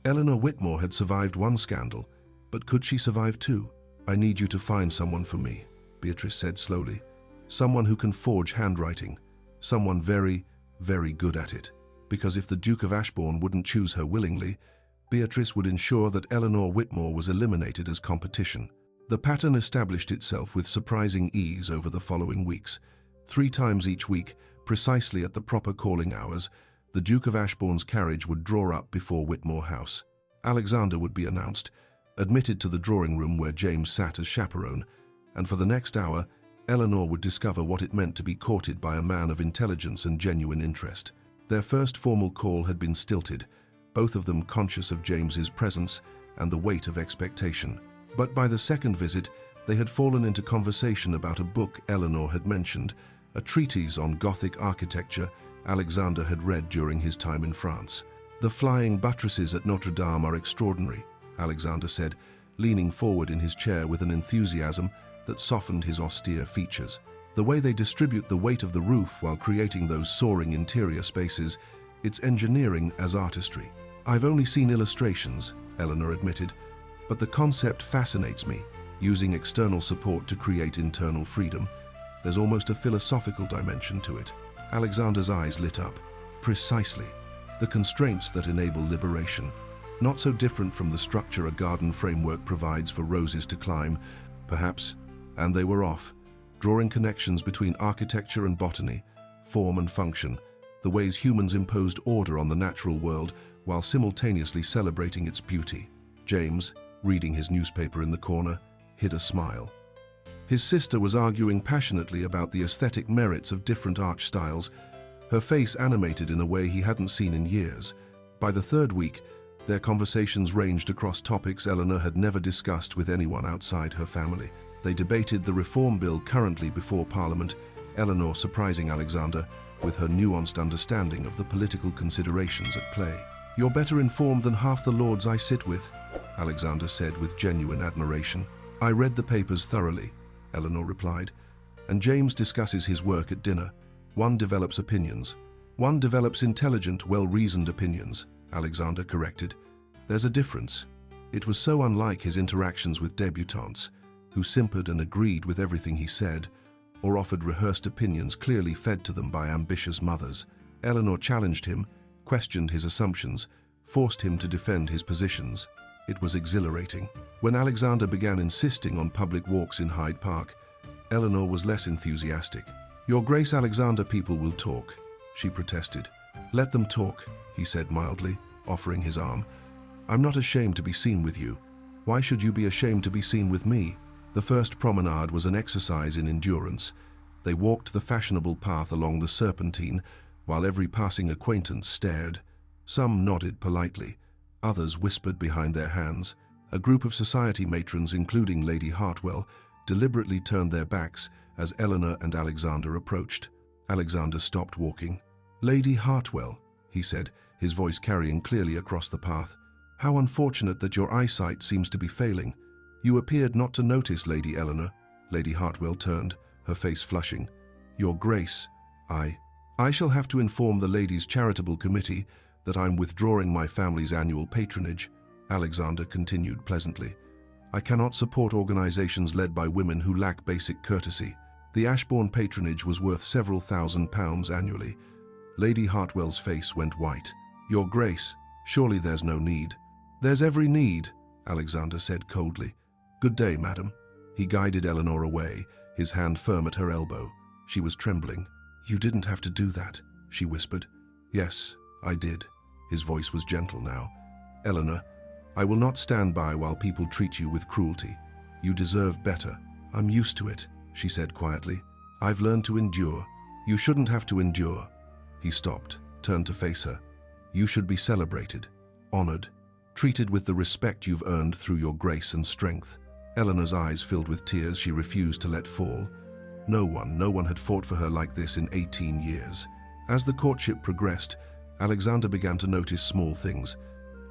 Eleanor Whitmore had survived one scandal, but could she survive two? "I need you to find someone for me," Beatrice said slowly. "Someone who can forge handwriting. Someone very, very good at it. Because if the Duke of Ashbourne wouldn't choose her willingly, Beatrice would ensure that Eleanor Whitmore was eliminated as competition." The pattern established itself with surprising ease over the following weeks. 3 times each week, precisely at the proper calling hours, the Duke of Ashbourne's carriage would draw up before Whitmore House. Alexander would be announced, admitted to the drawing room where James sat as chaperone, and for the next hour, Eleanor would discover what it meant to be courted by a man of intelligence and genuine interest. Their first formal call had been stilted, both of them conscious of James's presence and the weight of expectation. But by the second visit, they had fallen into conversation about a book Eleanor had mentioned, a treatise on Gothic architecture Alexander had read during his time in France. "The flying buttresses at Notre Dame are extraordinary," Alexander said, leaning forward in his chair with an enthusiasm that softened his austere features. "The way they distribute the weight of the roof while creating those soaring interior spaces, it's engineering as artistry." "I've only seen illustrations," Eleanor admitted, "but the concept fascinates me, using external support to create internal freedom. There's almost a philosophical dimension to it." Alexander's eyes lit up. "Precisely. The constraints that enable liberation. Not so different from the structure a garden framework provides for roses to climb, perhaps." And they were off, drawing connections between architecture and botany, form and function, the ways humans imposed order on the natural world while simultaneously celebrating its beauty. James, reading his newspaper in the corner, hid a smile. His sister was arguing passionately about the aesthetic merits of different arch styles, her face animated in a way he hadn't seen in years. By the third week, their conversations ranged across topics Eleanor had never discussed with anyone outside her family. They debated the reform bill currently before Parliament, Eleanor surprising Alexander with her nuanced understanding of the political considerations at play. "You're better informed than half the lords I sit with," Alexander said with genuine admiration. "I read the papers thoroughly," Eleanor replied, "and James discusses his work at dinner. One develops opinions. One develops intelligent, well-reasoned opinions," Alexander corrected. "There's a difference." It was so unlike his interactions with debutantes, who simpered and agreed with everything he said, or offered rehearsed opinions clearly fed to them by ambitious mothers. Eleanor challenged him, questioned his assumptions, forced him to defend his positions. It was exhilarating. When Alexander began insisting on public walks in Hyde Park, Eleanor was less enthusiastic. "Your Grace Alexander people will talk," she protested. "Let them talk," he said mildly, offering his arm. "I'm not ashamed to be seen with you. Why should you be ashamed to be seen with me?" The first promenade was an exercise in endurance. They walked the fashionable path along the Serpentine, while every passing acquaintance stared. Some nodded politely. Others whispered behind their hands. A group of society matrons, including Lady Hartwell, deliberately turned their backs as Eleanor and Alexander approached. Alexander stopped walking. "Lady Hartwell," he said, his voice carrying clearly across the path. "How unfortunate that your eyesight seems to be failing. You appeared not to notice, Lady Eleanor." Lady Hartwell turned, her face flushing. "Your Grace, I shall have to inform the Ladies' Charitable Committee that I'm withdrawing my family's annual patronage," Alexander continued pleasantly. "I cannot support organizations led by women who lack basic courtesy. The Ashbourne patronage was worth several £1,000s annually." Lady Hartwell's face went white. "Your Grace, surely there's no need." "There's every need," Alexander said coldly. "Good day, madam." He guided Eleanor away, his hand firm at her elbow. She was trembling. "You didn't have to do that," she whispered. "Yes, I did." His voice was gentle now. "Eleanor, I will not stand by while people treat you with cruelty. You deserve better." "I'm used to it," she said quietly. "I've learned to endure." "You shouldn't have to endure." He stopped, turned to face her. "You should be celebrated, honored, treated with the respect you've earned through your grace and strength." Eleanor's eyes filled with tears she refused to let fall. No one had fought for her like this in 18 years. As the courtship progressed, Alexander began to notice small things.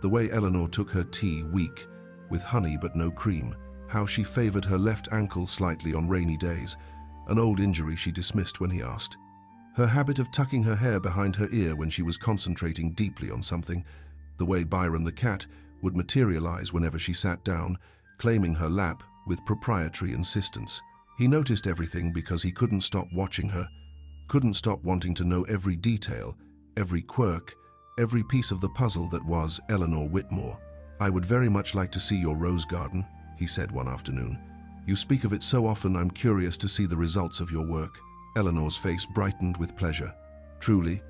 The way Eleanor took her tea weak, with honey but no cream. How she favored her left ankle slightly on rainy days, an old injury she dismissed when he asked. Her habit of tucking her hair behind her ear when she was concentrating deeply on something. The way Byron the cat would materialize whenever she sat down, claiming her lap with proprietary insistence. He noticed everything because he couldn't stop watching her, couldn't stop wanting to know every detail, every quirk, every piece of the puzzle that was Eleanor Whitmore. "I would very much like to see your rose garden," he said one afternoon. "You speak of it so often, I'm curious to see the results of your work." Eleanor's face brightened with pleasure. "Truly,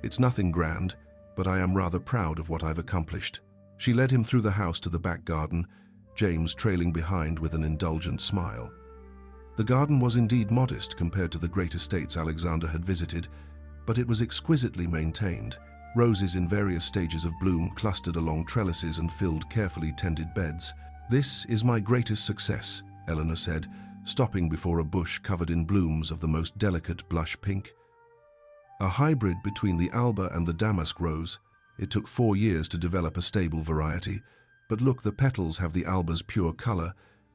it's nothing grand, but I am rather proud of what I've accomplished." She led him through the house to the back garden, James trailing behind with an indulgent smile. The garden was indeed modest compared to the great estates Alexander had visited, but it was exquisitely maintained. Roses in various stages of bloom clustered along trellises and filled carefully tended beds. "This is my greatest success," Eleanor said, stopping before a bush covered in blooms of the most delicate blush pink. A hybrid between the Alba and the damask rose. It took 4 years to develop a stable variety, but look, the petals have the Alba's pure color,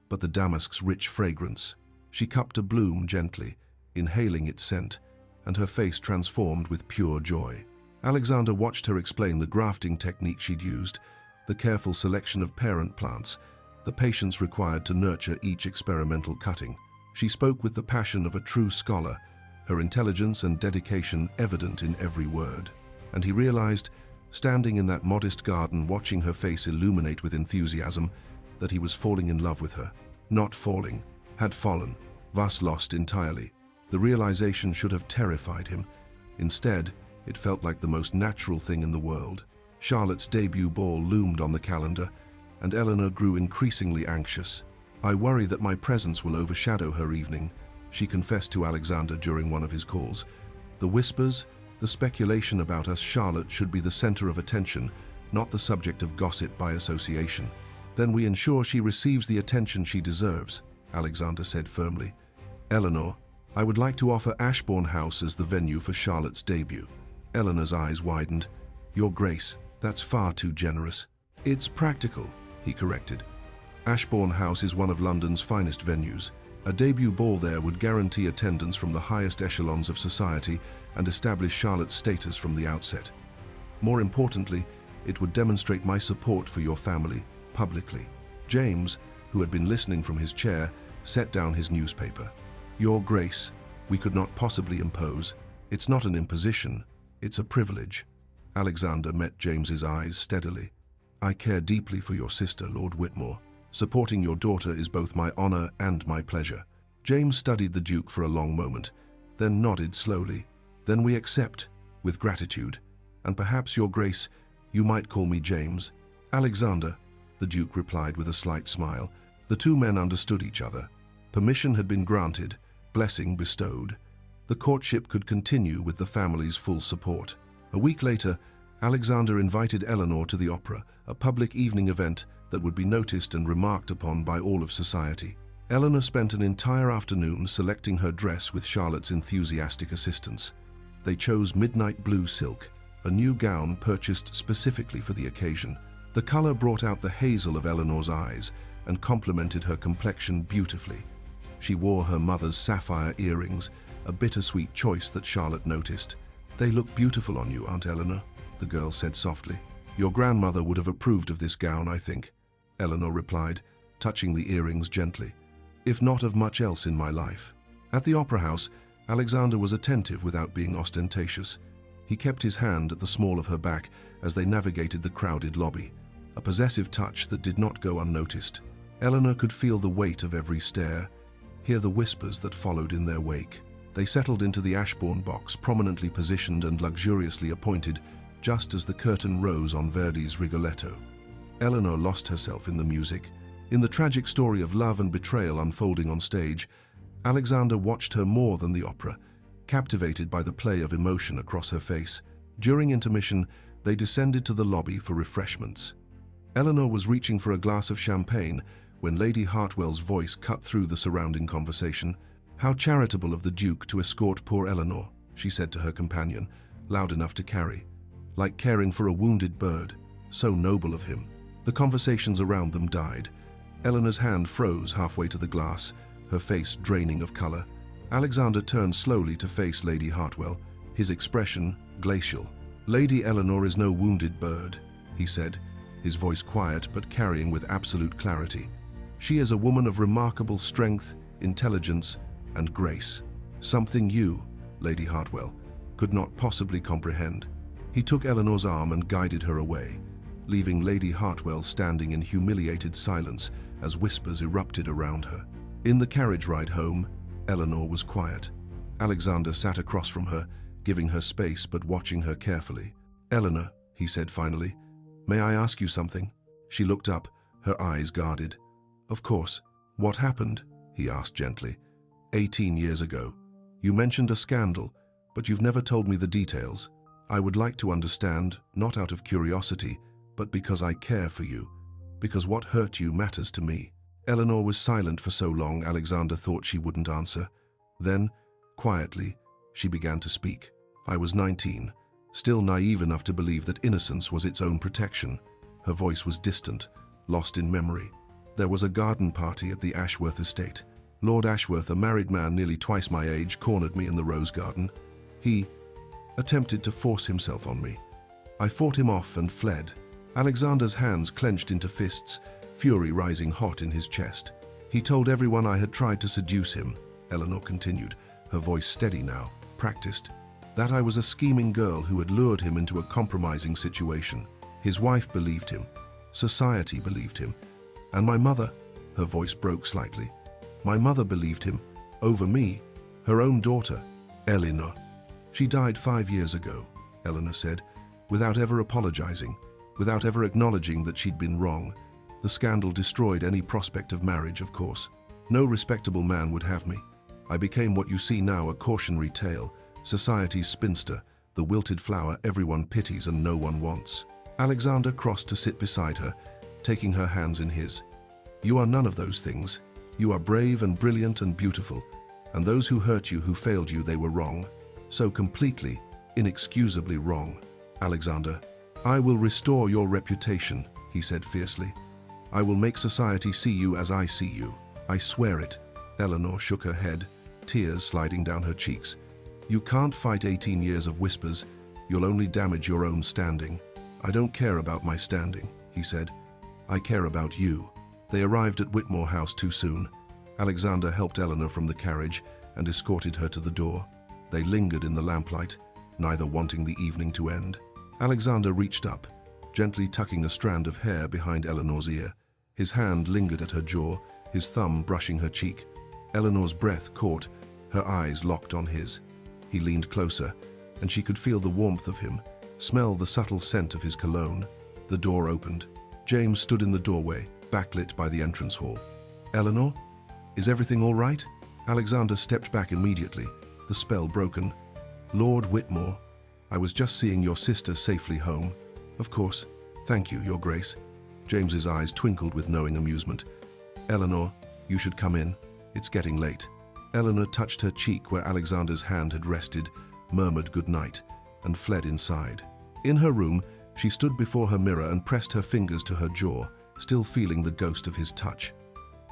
but the damask's rich fragrance. She cupped a bloom gently, inhaling its scent, and her face transformed with pure joy. Alexander watched her explain the grafting technique she'd used, the careful selection of parent plants, the patience required to nurture each experimental cutting. She spoke with the passion of a true scholar, her intelligence and dedication evident in every word. And he realized, standing in that modest garden watching her face illuminate with enthusiasm, that he was falling in love with her. Not falling, had fallen, thus lost entirely. The realization should have terrified him. Instead, it felt like the most natural thing in the world. Charlotte's debut ball loomed on the calendar, and Eleanor grew increasingly anxious. "I worry that my presence will overshadow her evening," she confessed to Alexander during one of his calls. "The whispers, the speculation about us, Charlotte should be the center of attention, not the subject of gossip by association." "Then we ensure she receives the attention she deserves," Alexander said firmly. "Eleanor, I would like to offer Ashbourne House as the venue for Charlotte's debut." Eleanor's eyes widened. "Your Grace, that's far too generous." "It's practical," he corrected. "Ashbourne House is one of London's finest venues. A debut ball there would guarantee attendance from the highest echelons of society and establish Charlotte's status from the outset. More importantly, it would demonstrate my support for your family, publicly." James, who had been listening from his chair, set down his newspaper. "Your Grace, we could not possibly impose. It's not an imposition, it's a privilege." Alexander met James's eyes steadily. "I care deeply for your sister, Lord Whitmore. Supporting your daughter is both my honor and my pleasure." James studied the Duke for a long moment, then nodded slowly. "Then we accept, with gratitude. And perhaps, Your Grace, you might call me James." "Alexander," the Duke replied with a slight smile. The two men understood each other. Permission had been granted, blessing bestowed. The courtship could continue with the family's full support. A week later, Alexander invited Eleanor to the opera, a public evening event that would be noticed and remarked upon by all of society. Eleanor spent an entire afternoon selecting her dress with Charlotte's enthusiastic assistance. They chose midnight blue silk, a new gown purchased specifically for the occasion. The color brought out the hazel of Eleanor's eyes and complemented her complexion beautifully. She wore her mother's sapphire earrings, a bittersweet choice that Charlotte noticed. "They look beautiful on you, Aunt Eleanor," the girl said softly. "Your grandmother would have approved of this gown, I think," Eleanor replied, touching the earrings gently. "If not of much else in my life." At the opera house, Alexander was attentive without being ostentatious. He kept his hand at the small of her back as they navigated the crowded lobby, a possessive touch that did not go unnoticed. Eleanor could feel the weight of every stare, hear the whispers that followed in their wake. They settled into the Ashbourne box, prominently positioned and luxuriously appointed, just as the curtain rose on Verdi's Rigoletto. Eleanor lost herself in the music. In the tragic story of love and betrayal unfolding on stage, Alexander watched her more than the opera, captivated by the play of emotion across her face. During intermission, they descended to the lobby for refreshments. Eleanor was reaching for a glass of champagne when Lady Hartwell's voice cut through the surrounding conversation. "How charitable of the Duke to escort poor Eleanor," she said to her companion, loud enough to carry. "Like caring for a wounded bird. So noble of him." The conversations around them died. Eleanor's hand froze halfway to the glass, her face draining of color. Alexander turned slowly to face Lady Hartwell, his expression glacial. "Lady Eleanor is no wounded bird," he said. his voice quiet but carrying with absolute clarity. "She is a woman of remarkable strength, intelligence, and grace. Something you, Lady Hartwell, could not possibly comprehend." He took Eleanor's arm and guided her away, leaving Lady Hartwell standing in humiliated silence as whispers erupted around her. In the carriage ride home, Eleanor was quiet. Alexander sat across from her, giving her space but watching her carefully. "Eleanor," he said finally, "may I ask you something?" She looked up, her eyes guarded. "Of course. What happened?" he asked gently. 18 years ago. You mentioned a scandal, but you've never told me the details. I would like to understand, not out of curiosity, but because I care for you, because what hurt you matters to me." Eleanor was silent for so long Alexander thought she wouldn't answer. Then, quietly, she began to speak. "I was 19, still naive enough to believe that innocence was its own protection." Her voice was distant, lost in memory. "There was a garden party at the Ashworth estate. Lord Ashworth, a married man nearly twice my age, cornered me in the rose garden. He attempted to force himself on me. I fought him off and fled." Alexander's hands clenched into fists, fury rising hot in his chest. "He told everyone I had tried to seduce him," Eleanor continued, her voice steady now, practiced. "That I was a scheming girl who had lured him into a compromising situation. His wife believed him. Society believed him. And my mother," her voice broke slightly, "my mother believed him, over me, her own daughter, Eleanor. She died 5 years ago," Eleanor said, without ever apologizing, without ever acknowledging that she'd been wrong. "The scandal destroyed any prospect of marriage, of course. No respectable man would have me. I became what you see now, a cautionary tale, society's spinster, the wilted flower everyone pities and no one wants." Alexander crossed to sit beside her, taking her hands in his. "You are none of those things. You are brave and brilliant and beautiful, and those who hurt you, who failed you, they were wrong. So completely, inexcusably wrong. Alexander, I will restore your reputation," he said fiercely. "I will make society see you as I see you. I swear it." Eleanor shook her head, tears sliding down her cheeks. "You can't fight 18 years of whispers. You'll only damage your own standing." "I don't care about my standing," he said. "I care about you." They arrived at Whitmore House too soon. Alexander helped Eleanor from the carriage and escorted her to the door. They lingered in the lamplight, neither wanting the evening to end. Alexander reached up, gently tucking a strand of hair behind Eleanor's ear. His hand lingered at her jaw, his thumb brushing her cheek. Eleanor's breath caught, her eyes locked on his. He leaned closer, and she could feel the warmth of him, smell the subtle scent of his cologne. The door opened. James stood in the doorway, backlit by the entrance hall. "Eleanor, is everything all right?" Alexander stepped back immediately, the spell broken. "Lord Whitmore, I was just seeing your sister safely home." "Of course. Thank you, Your Grace." James's eyes twinkled with knowing amusement. "Eleanor, you should come in. It's getting late." Eleanor touched her cheek where Alexander's hand had rested, murmured good night, and fled inside. In her room, she stood before her mirror and pressed her fingers to her jaw, still feeling the ghost of his touch.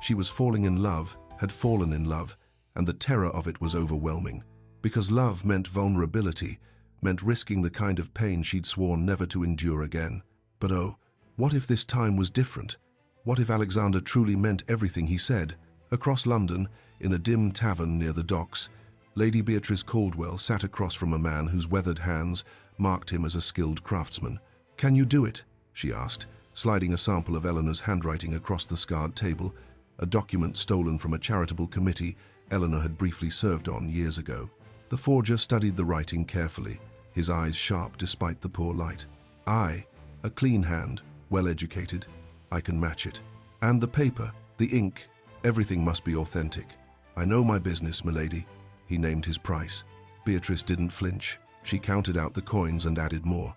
She was falling in love, had fallen in love, and the terror of it was overwhelming. Because love meant vulnerability, meant risking the kind of pain she'd sworn never to endure again. But oh, what if this time was different? What if Alexander truly meant everything he said? Across London, in a dim tavern near the docks, Lady Beatrice Caldwell sat across from a man whose weathered hands marked him as a skilled craftsman. "Can you do it?" she asked, sliding a sample of Eleanor's handwriting across the scarred table, a document stolen from a charitable committee Eleanor had briefly served on years ago. The forger studied the writing carefully, his eyes sharp despite the poor light. "I, a clean hand, well-educated, I can match it. And the paper, the ink, everything must be authentic. I know my business, milady." He named his price. Beatrice didn't flinch. She counted out the coins and added more.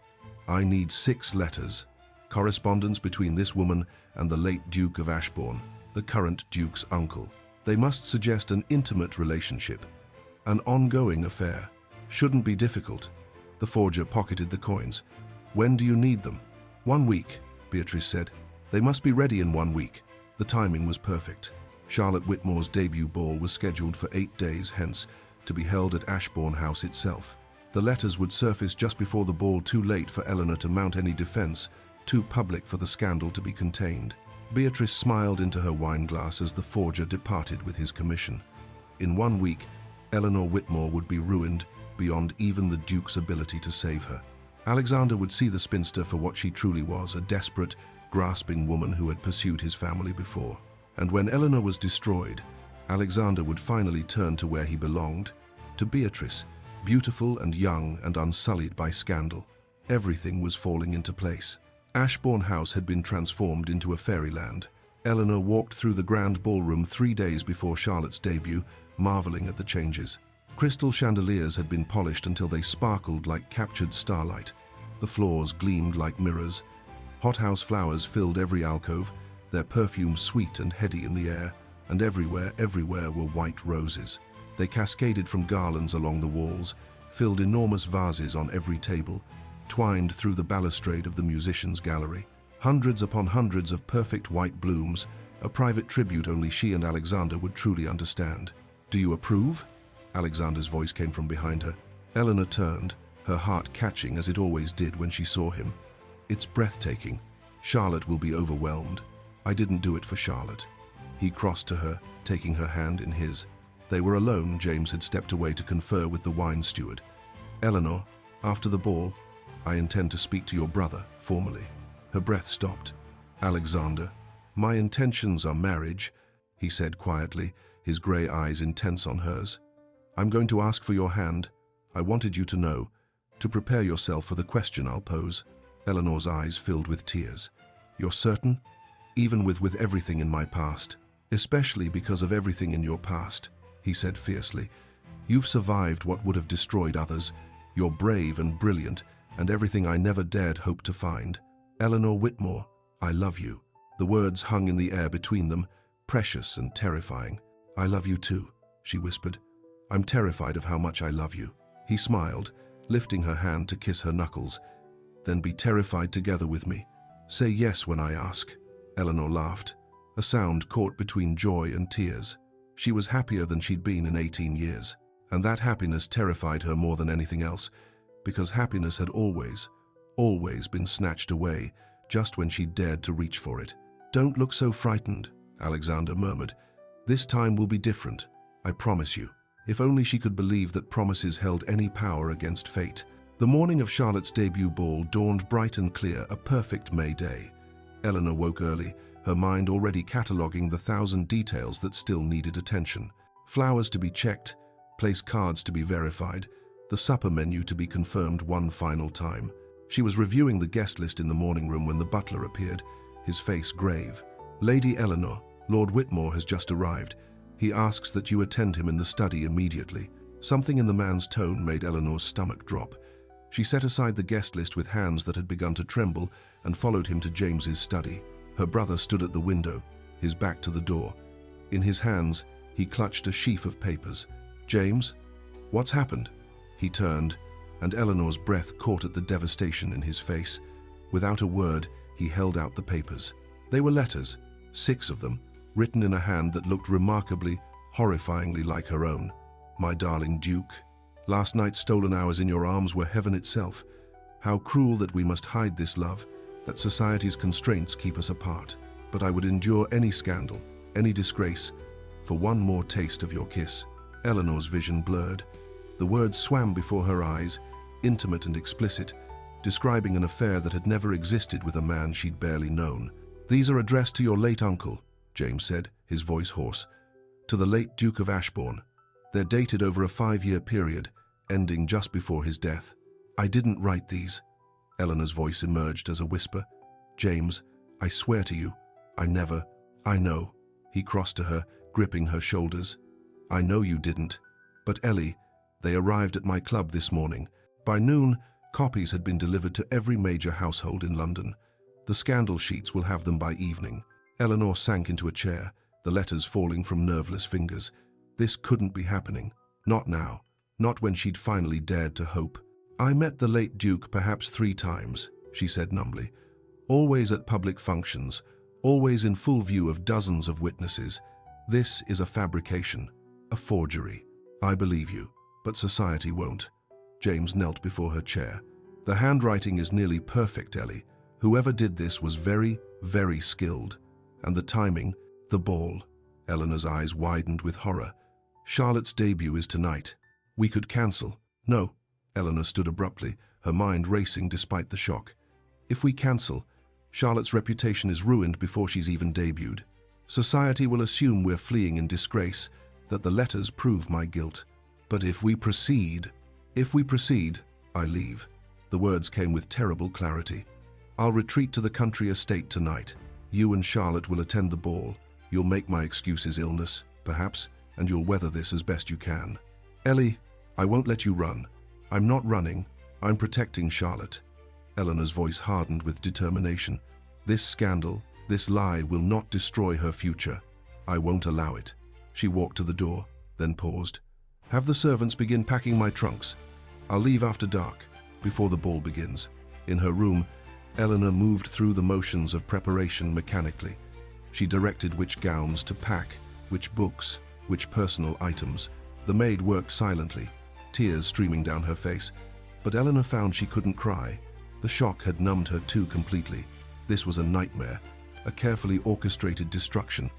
"I need 6 letters. Correspondence between this woman and the late Duke of Ashbourne, the current Duke's uncle. They must suggest an intimate relationship, an ongoing affair. Shouldn't be difficult." The forger pocketed the coins. "When do you need them?" "1 week," Beatrice said. "They must be ready in 1 week." The timing was perfect. Charlotte Whitmore's debut ball was scheduled for 8 days hence, to be held at Ashbourne House itself. The letters would surface just before the ball, too late for Eleanor to mount any defense, too public for the scandal to be contained. Beatrice smiled into her wineglass as the forger departed with his commission. In 1 week, Eleanor Whitmore would be ruined beyond even the Duke's ability to save her. Alexander would see the spinster for what she truly was, a desperate, grasping woman who had pursued his family before. And when Eleanor was destroyed, Alexander would finally turn to where he belonged, to Beatrice, beautiful and young and unsullied by scandal. Everything was falling into place. Ashbourne House had been transformed into a fairyland. Eleanor walked through the grand ballroom 3 days before Charlotte's debut, marveling at the changes. Crystal chandeliers had been polished until they sparkled like captured starlight. The floors gleamed like mirrors. Hothouse flowers filled every alcove, their perfume sweet and heady in the air, and everywhere were white roses. They cascaded from garlands along the walls, filled enormous vases on every table, twined through the balustrade of the musicians' gallery. Hundreds upon hundreds of perfect white blooms, a private tribute only she and Alexander would truly understand. "Do you approve?" Alexander's voice came from behind her. Eleanor turned, her heart catching as it always did when she saw him. "It's breathtaking. Charlotte will be overwhelmed. I didn't do it for Charlotte." He crossed to her, taking her hand in his. They were alone. James had stepped away to confer with the wine steward. "Eleanor, after the ball, I intend to speak to your brother, formally." Her breath stopped. "Alexander, my intentions are marriage," he said quietly, his grey eyes intense on hers. "I'm going to ask for your hand. I wanted you to know, to prepare yourself for the question I'll pose." Eleanor's eyes filled with tears. "You're certain? Even with everything in my past?" "Especially because of everything in your past," he said fiercely. "You've survived what would have destroyed others. You're brave and brilliant, and everything I never dared hope to find. Eleanor Whitmore, I love you." The words hung in the air between them, precious and terrifying. "I love you too," she whispered. "I'm terrified of how much I love you." He smiled, lifting her hand to kiss her knuckles. "Then be terrified together with me. Say yes when I ask." Eleanor laughed, a sound caught between joy and tears. She was happier than she'd been in 18 years, and that happiness terrified her more than anything else, because happiness had always been snatched away just when she dared to reach for it. "Don't look so frightened," Alexander murmured. "This time will be different, I promise you." If only she could believe that promises held any power against fate. The morning of Charlotte's debut ball dawned bright and clear, a perfect May day. Eleanor woke early, her mind already cataloguing the 1,000 details that still needed attention. Flowers to be checked, place cards to be verified, the supper menu to be confirmed one final time. She was reviewing the guest list in the morning room when the butler appeared, his face grave. "Lady Eleanor, Lord Whitmore has just arrived. He asks that you attend him in the study immediately." Something in the man's tone made Eleanor's stomach drop. She set aside the guest list with hands that had begun to tremble and followed him to James's study. Her brother stood at the window, his back to the door. In his hands, he clutched a sheaf of papers. "James, what's happened?" He turned, and Eleanor's breath caught at the devastation in his face. Without a word, he held out the papers. They were letters, 6 of them, written in a hand that looked remarkably, horrifyingly like her own. "My darling Duke, last night's stolen hours in your arms were heaven itself. How cruel that we must hide this love, that society's constraints keep us apart. But I would endure any scandal, any disgrace, for one more taste of your kiss." Eleanor's vision blurred. The words swam before her eyes, intimate and explicit, describing an affair that had never existed with a man she'd barely known. "These are addressed to your late uncle," James said, his voice hoarse. "To the late Duke of Ashbourne. They're dated over a 5-year period, ending just before his death." "I didn't write these." Eleanor's voice emerged as a whisper. "James, I swear to you, I never." "I know." He crossed to her, gripping her shoulders. "I know you didn't. But Ellie, they arrived at my club this morning. By noon, copies had been delivered to every major household in London. The scandal sheets will have them by evening." Eleanor sank into a chair, the letters falling from nerveless fingers. This couldn't be happening. Not now. Not when she'd finally dared to hope. "I met the late Duke perhaps 3 times, she said numbly. "Always at public functions, always in full view of dozens of witnesses. This is a fabrication, a forgery. I believe you, but society won't." James knelt before her chair. "The handwriting is nearly perfect, Ellie. Whoever did this was very, very skilled. And the timing, the ball. Eleanor's eyes widened with horror. Charlotte's debut is tonight. We could cancel. No. Eleanor stood abruptly, her mind racing despite the shock. If we cancel, Charlotte's reputation is ruined before she's even debuted. Society will assume we're fleeing in disgrace, that the letters prove my guilt. But if we proceed, I leave. The words came with terrible clarity. I'll retreat to the country estate tonight. You and Charlotte will attend the ball. You'll make my excuses illness, perhaps, and you'll weather this as best you can. Ellie, I won't let you run. I'm not running. I'm protecting Charlotte. Eleanor's voice hardened with determination. This scandal, this lie will not destroy her future. I won't allow it. She walked to the door, then paused. Have the servants begin packing my trunks. I'll leave after dark, before the ball begins. In her room, Eleanor moved through the motions of preparation mechanically. She directed which gowns to pack, which books, which personal items. The maid worked silently, tears streaming down her face. But Eleanor found she couldn't cry. The shock had numbed her too completely. This was a nightmare, a carefully orchestrated destruction.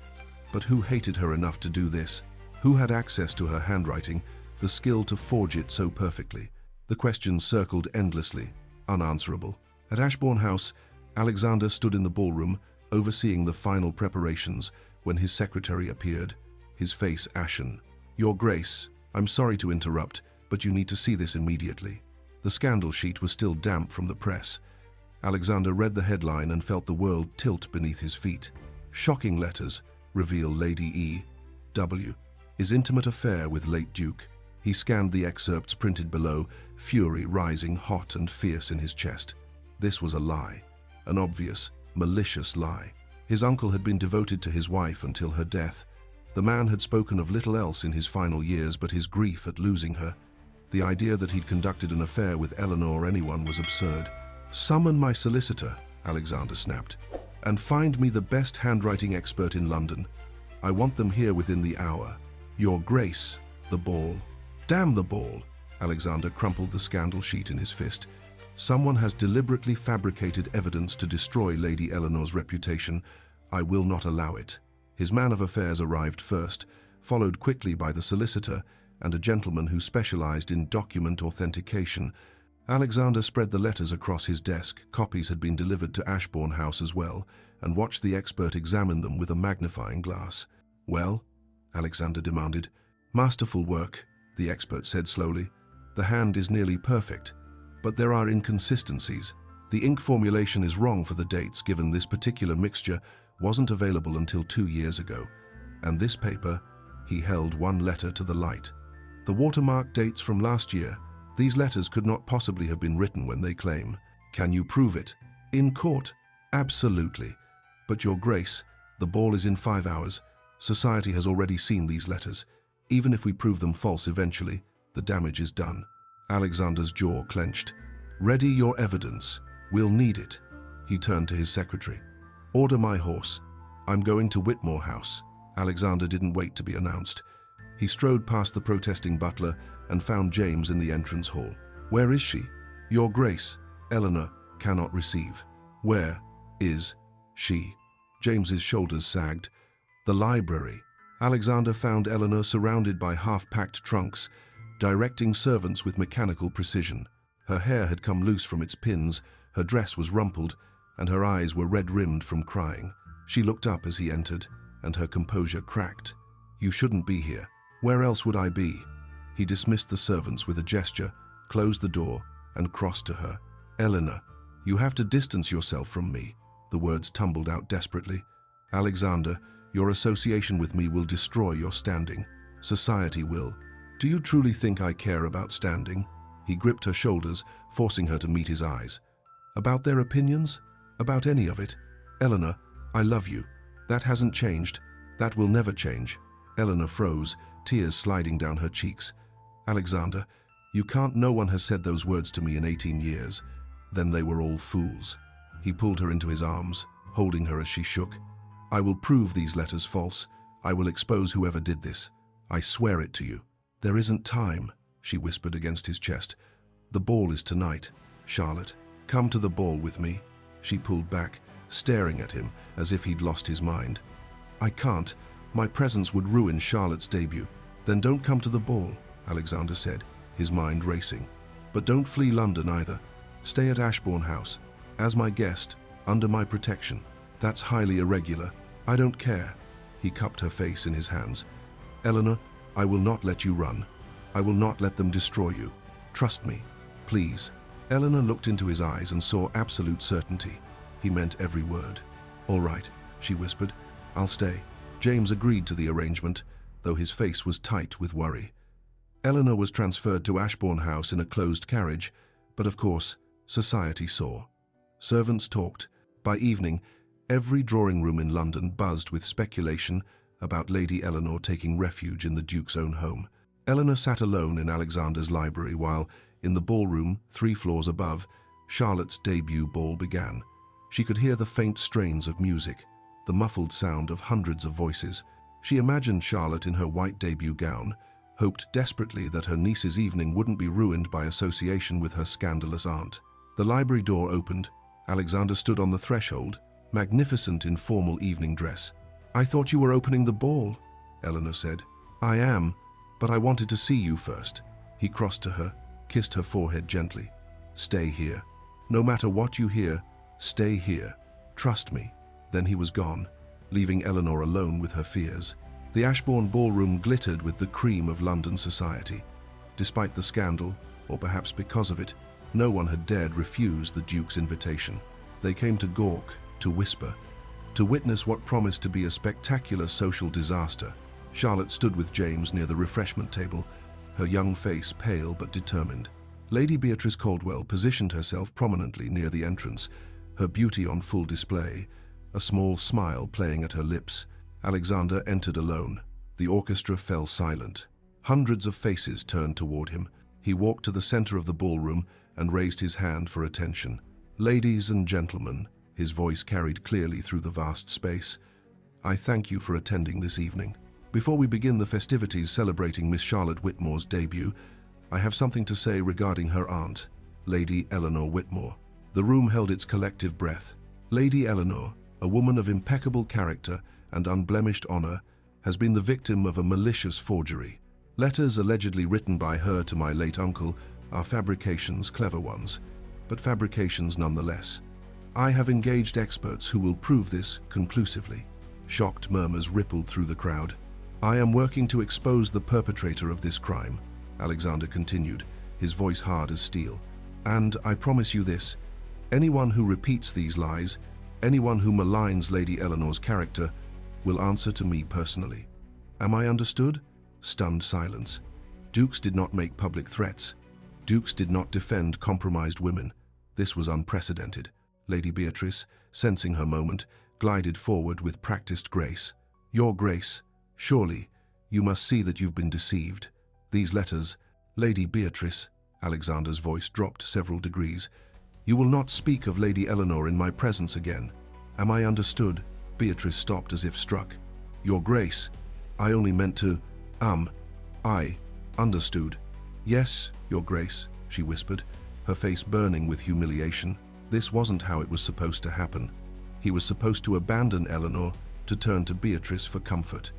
But who hated her enough to do this? Who had access to her handwriting, the skill to forge it so perfectly? The questions circled endlessly, unanswerable. At Ashbourne House, Alexander stood in the ballroom, overseeing the final preparations, when his secretary appeared, his face ashen. Your Grace, I'm sorry to interrupt, but you need to see this immediately. The scandal sheet was still damp from the press. Alexander read the headline and felt the world tilt beneath his feet. Shocking letters reveal Lady E. W. his intimate affair with late Duke. He scanned the excerpts printed below, fury rising hot and fierce in his chest. This was a lie, an obvious, malicious lie. His uncle had been devoted to his wife until her death. The man had spoken of little else in his final years but his grief at losing her. The idea that he'd conducted an affair with Eleanor or anyone was absurd. Summon my solicitor, Alexander snapped, and find me the best handwriting expert in London. I want them here within the hour. Your Grace, the ball. Damn the ball! Alexander crumpled the scandal sheet in his fist. Someone has deliberately fabricated evidence to destroy Lady Eleanor's reputation. I will not allow it. His man of affairs arrived first, followed quickly by the solicitor and a gentleman who specialized in document authentication. Alexander spread the letters across his desk. Copies had been delivered to Ashbourne House as well, and watched the expert examine them with a magnifying glass. Well? Alexander demanded. Masterful work, the expert said slowly. The hand is nearly perfect, but there are inconsistencies. The ink formulation is wrong for the dates, given this particular mixture wasn't available until 2 years ago. And this paper, he held one letter to the light. The watermark dates from last year. These letters could not possibly have been written when they claim. Can you prove it? In court? Absolutely. But Your Grace, the ball is in 5 hours. Society has already seen these letters. Even if we prove them false eventually, the damage is done. Alexander's jaw clenched. Ready your evidence. We'll need it. He turned to his secretary. Order my horse. I'm going to Whitmore House. Alexander didn't wait to be announced. He strode past the protesting butler and found James in the entrance hall. Where is she? Your Grace, Eleanor cannot receive. Where is she? James's shoulders sagged. The library. Alexander found Eleanor surrounded by half-packed trunks, directing servants with mechanical precision. Her hair had come loose from its pins, her dress was rumpled, and her eyes were red-rimmed from crying. She looked up as he entered, and her composure cracked. You shouldn't be here. Where else would I be? He dismissed the servants with a gesture, closed the door, and crossed to her. Eleanor, you have to distance yourself from me. The words tumbled out desperately. Alexander, your association with me will destroy your standing. Society will. Do you truly think I care about standing? He gripped her shoulders, forcing her to meet his eyes. About their opinions? About any of it? Eleanor, I love you. That hasn't changed. That will never change. Eleanor froze, tears sliding down her cheeks. Alexander, you can't. No one has said those words to me in 18 years. Then they were all fools. He pulled her into his arms, holding her as she shook. I will prove these letters false. I will expose whoever did this. I swear it to you. There isn't time, she whispered against his chest. The ball is tonight. Charlotte, come to the ball with me. She pulled back, staring at him as if he'd lost his mind. "I can't. My presence would ruin Charlotte's debut." "Then don't come to the ball," Alexander said, his mind racing. "But don't flee London either. Stay at Ashbourne House, as my guest, under my protection." "That's highly irregular." "I don't care." He cupped her face in his hands. "Eleanor, I will not let you run. I will not let them destroy you. Trust me, please." Eleanor looked into his eyes and saw absolute certainty. He meant every word. "All right," she whispered. "I'll stay." James agreed to the arrangement, though his face was tight with worry. Eleanor was transferred to Ashbourne House in a closed carriage, but of course, society saw. Servants talked. By evening, every drawing room in London buzzed with speculation about Lady Eleanor taking refuge in the Duke's own home. Eleanor sat alone in Alexander's library while, in the ballroom, 3 floors above, Charlotte's debut ball began. She could hear the faint strains of music, the muffled sound of hundreds of voices. She imagined Charlotte in her white debut gown, hoped desperately that her niece's evening wouldn't be ruined by association with her scandalous aunt. The library door opened. Alexander stood on the threshold, magnificent in formal evening dress. "I thought you were opening the ball," Eleanor said. "I am, but I wanted to see you first." He crossed to her, kissed her forehead gently. "Stay here. No matter what you hear, stay here. Trust me." Then he was gone, leaving Eleanor alone with her fears. The Ashbourne ballroom glittered with the cream of London society. Despite the scandal, or perhaps because of it, no one had dared refuse the Duke's invitation. They came to gawk, to whisper, to witness what promised to be a spectacular social disaster. Charlotte stood with James near the refreshment table, her young face pale but determined. Lady Beatrice Caldwell positioned herself prominently near the entrance, her beauty on full display, a small smile playing at her lips. Alexander entered alone. The orchestra fell silent. Hundreds of faces turned toward him. He walked to the center of the ballroom and raised his hand for attention. "Ladies and gentlemen," his voice carried clearly through the vast space, "I thank you for attending this evening. Before we begin the festivities celebrating Miss Charlotte Whitmore's debut, I have something to say regarding her aunt, Lady Eleanor Whitmore." The room held its collective breath. Lady Eleanor, a woman of impeccable character and unblemished honor, has been the victim of a malicious forgery. Letters allegedly written by her to my late uncle are fabrications, clever ones, but fabrications nonetheless. I have engaged experts who will prove this conclusively. Shocked murmurs rippled through the crowd. "I am working to expose the perpetrator of this crime," Alexander continued, his voice hard as steel. "And I promise you this, anyone who repeats these lies, anyone who maligns Lady Eleanor's character, will answer to me personally. Am I understood?" Stunned silence. Dukes did not make public threats. Dukes did not defend compromised women. This was unprecedented. Lady Beatrice, sensing her moment, glided forward with practiced grace. "Your Grace, surely, you must see that you've been deceived. These letters, Lady Beatrice," Alexander's voice dropped several degrees, "you will not speak of Lady Eleanor in my presence again. Am I understood?" Beatrice stopped as if struck. "Your Grace, I only meant to, I understood." "Yes, Your Grace," she whispered, her face burning with humiliation. This wasn't how it was supposed to happen. He was supposed to abandon Eleanor to turn to Beatrice for comfort.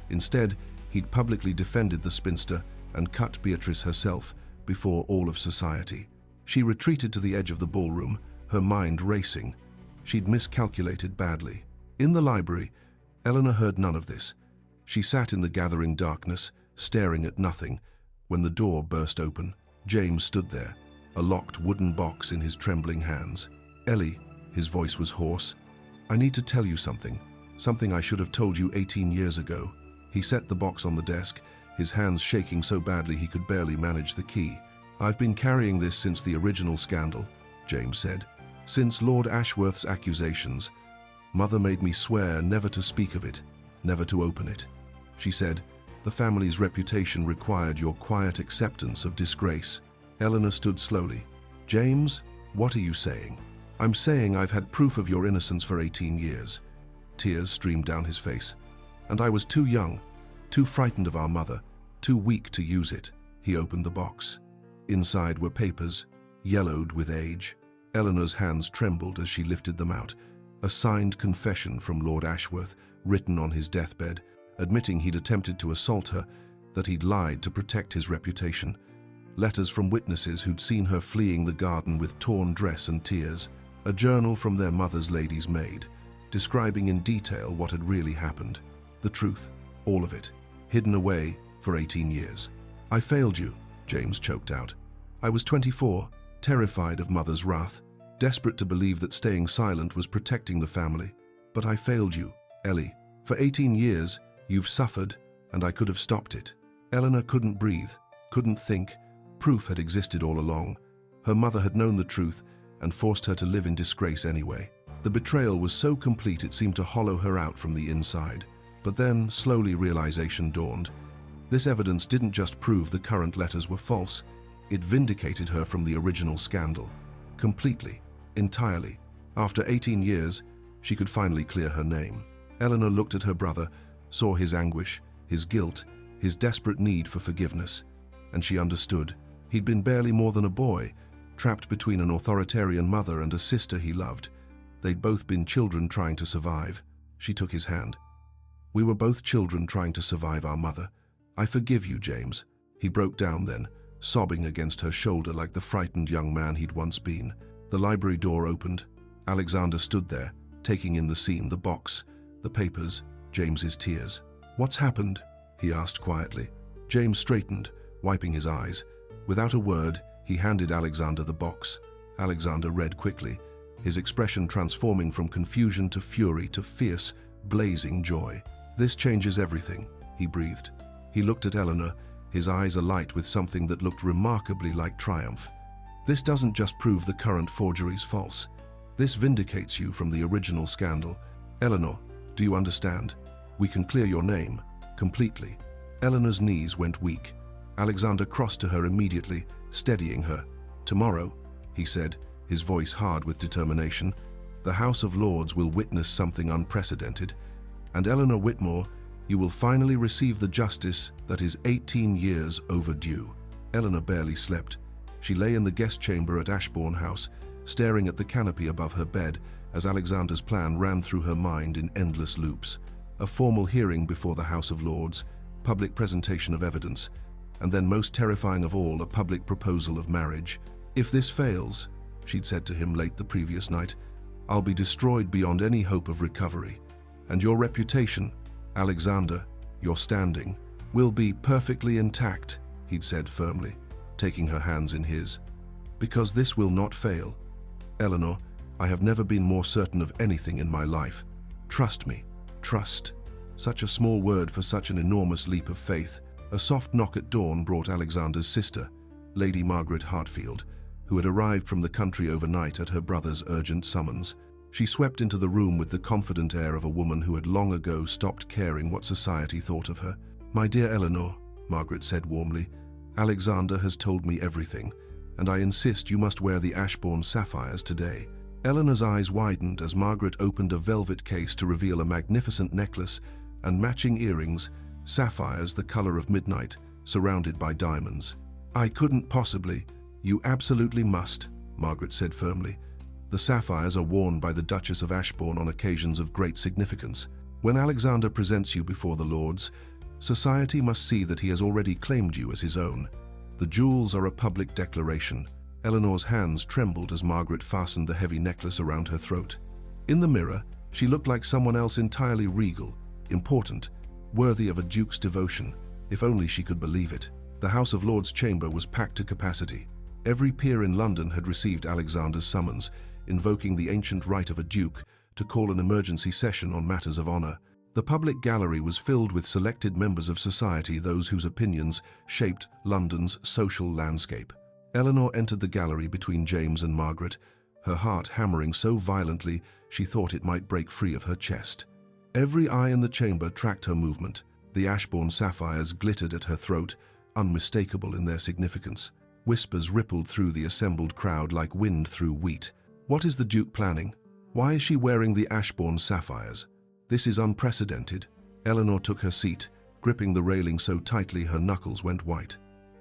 Instead, he'd publicly defended the spinster and cut Beatrice herself before all of society. She retreated to the edge of the ballroom, her mind racing. She'd miscalculated badly. In the library, Eleanor heard none of this. She sat in the gathering darkness, staring at nothing, when the door burst open. James stood there, a locked wooden box in his trembling hands. "Ellie," his voice was hoarse, "I need to tell you something I should have told you 18 years ago." He set the box on the desk, his hands shaking so badly he could barely manage the key. "I've been carrying this since the original scandal," James said. "Since Lord Ashworth's accusations. Mother made me swear never to speak of it, never to open it. She said, the family's reputation required your quiet acceptance of disgrace." Eleanor stood slowly. "James, what are you saying?" "I'm saying I've had proof of your innocence for 18 years. Tears streamed down his face. "And I was too young, too frightened of our mother, too weak to use it." He opened the box. Inside were papers, yellowed with age. Eleanor's hands trembled as she lifted them out. A signed confession from Lord Ashworth, written on his deathbed, admitting he'd attempted to assault her, that he'd lied to protect his reputation. Letters from witnesses who'd seen her fleeing the garden with torn dress and tears. A journal from their mother's lady's maid, describing in detail what had really happened. The truth, all of it, hidden away for 18 years. "I failed you," James choked out. "I was 24, terrified of mother's wrath, desperate to believe that staying silent was protecting the family. But I failed you, Ellie. For 18 years, you've suffered, and I could have stopped it." Eleanor couldn't breathe, couldn't think. Proof had existed all along. Her mother had known the truth and forced her to live in disgrace anyway. The betrayal was so complete it seemed to hollow her out from the inside. But then, slowly, realization dawned. This evidence didn't just prove the current letters were false, it vindicated her from the original scandal. Completely, entirely. After 18 years, she could finally clear her name. Eleanor looked at her brother, saw his anguish, his guilt, his desperate need for forgiveness, and she understood. He'd been barely more than a boy, trapped between an authoritarian mother and a sister he loved. They'd both been children trying to survive. She took his hand. "We were both children trying to survive our mother. I forgive you, James." He broke down then, sobbing against her shoulder like the frightened young man he'd once been. The library door opened. Alexander stood there, taking in the scene, the box, the papers, James's tears. "What's happened?" he asked quietly. James straightened, wiping his eyes. Without a word, he handed Alexander the box. Alexander read quickly, his expression transforming from confusion to fury to fierce, blazing joy. "This changes everything," he breathed. He looked at Eleanor, his eyes alight with something that looked remarkably like triumph. "This doesn't just prove the current forgery's false. This vindicates you from the original scandal. Eleanor, do you understand? We can clear your name, completely." Eleanor's knees went weak. Alexander crossed to her immediately, steadying her. "Tomorrow," he said, his voice hard with determination, "the House of Lords will witness something unprecedented. And Eleanor Whitmore, you will finally receive the justice that is 18 years overdue." Eleanor barely slept. She lay in the guest chamber at Ashbourne House, staring at the canopy above her bed as Alexander's plan ran through her mind in endless loops. A formal hearing before the House of Lords, public presentation of evidence, and then most terrifying of all, a public proposal of marriage. "If this fails," she'd said to him late the previous night, "I'll be destroyed beyond any hope of recovery. And your reputation, Alexander, your standing, will be perfectly intact," he'd said firmly, taking her hands in his. "Because this will not fail. Eleanor, I have never been more certain of anything in my life. Trust me." Trust. Such a small word for such an enormous leap of faith. A soft knock at dawn brought Alexander's sister, Lady Margaret Hartfield, who had arrived from the country overnight at her brother's urgent summons. She swept into the room with the confident air of a woman who had long ago stopped caring what society thought of her. "My dear Eleanor," Margaret said warmly, "Alexander has told me everything, and I insist you must wear the Ashbourne sapphires today." Eleanor's eyes widened as Margaret opened a velvet case to reveal a magnificent necklace and matching earrings, sapphires the color of midnight, surrounded by diamonds. "I couldn't possibly." "You absolutely must," Margaret said firmly. "The sapphires are worn by the Duchess of Ashbourne on occasions of great significance. When Alexander presents you before the Lords, society must see that he has already claimed you as his own. The jewels are a public declaration." Eleanor's hands trembled as Margaret fastened the heavy necklace around her throat. In the mirror, she looked like someone else entirely regal, important, worthy of a duke's devotion, if only she could believe it. The House of Lords chamber was packed to capacity. Every peer in London had received Alexander's summons, invoking the ancient right of a duke to call an emergency session on matters of honor. The public gallery was filled with selected members of society, those whose opinions shaped London's social landscape. Eleanor entered the gallery between James and Margaret, her heart hammering so violently she thought it might break free of her chest. Every eye in the chamber tracked her movement. The Ashbourne sapphires glittered at her throat, unmistakable in their significance. Whispers rippled through the assembled crowd like wind through wheat. "What is the Duke planning? Why is she wearing the Ashbourne sapphires? This is unprecedented." Eleanor took her seat, gripping the railing so tightly her knuckles went white.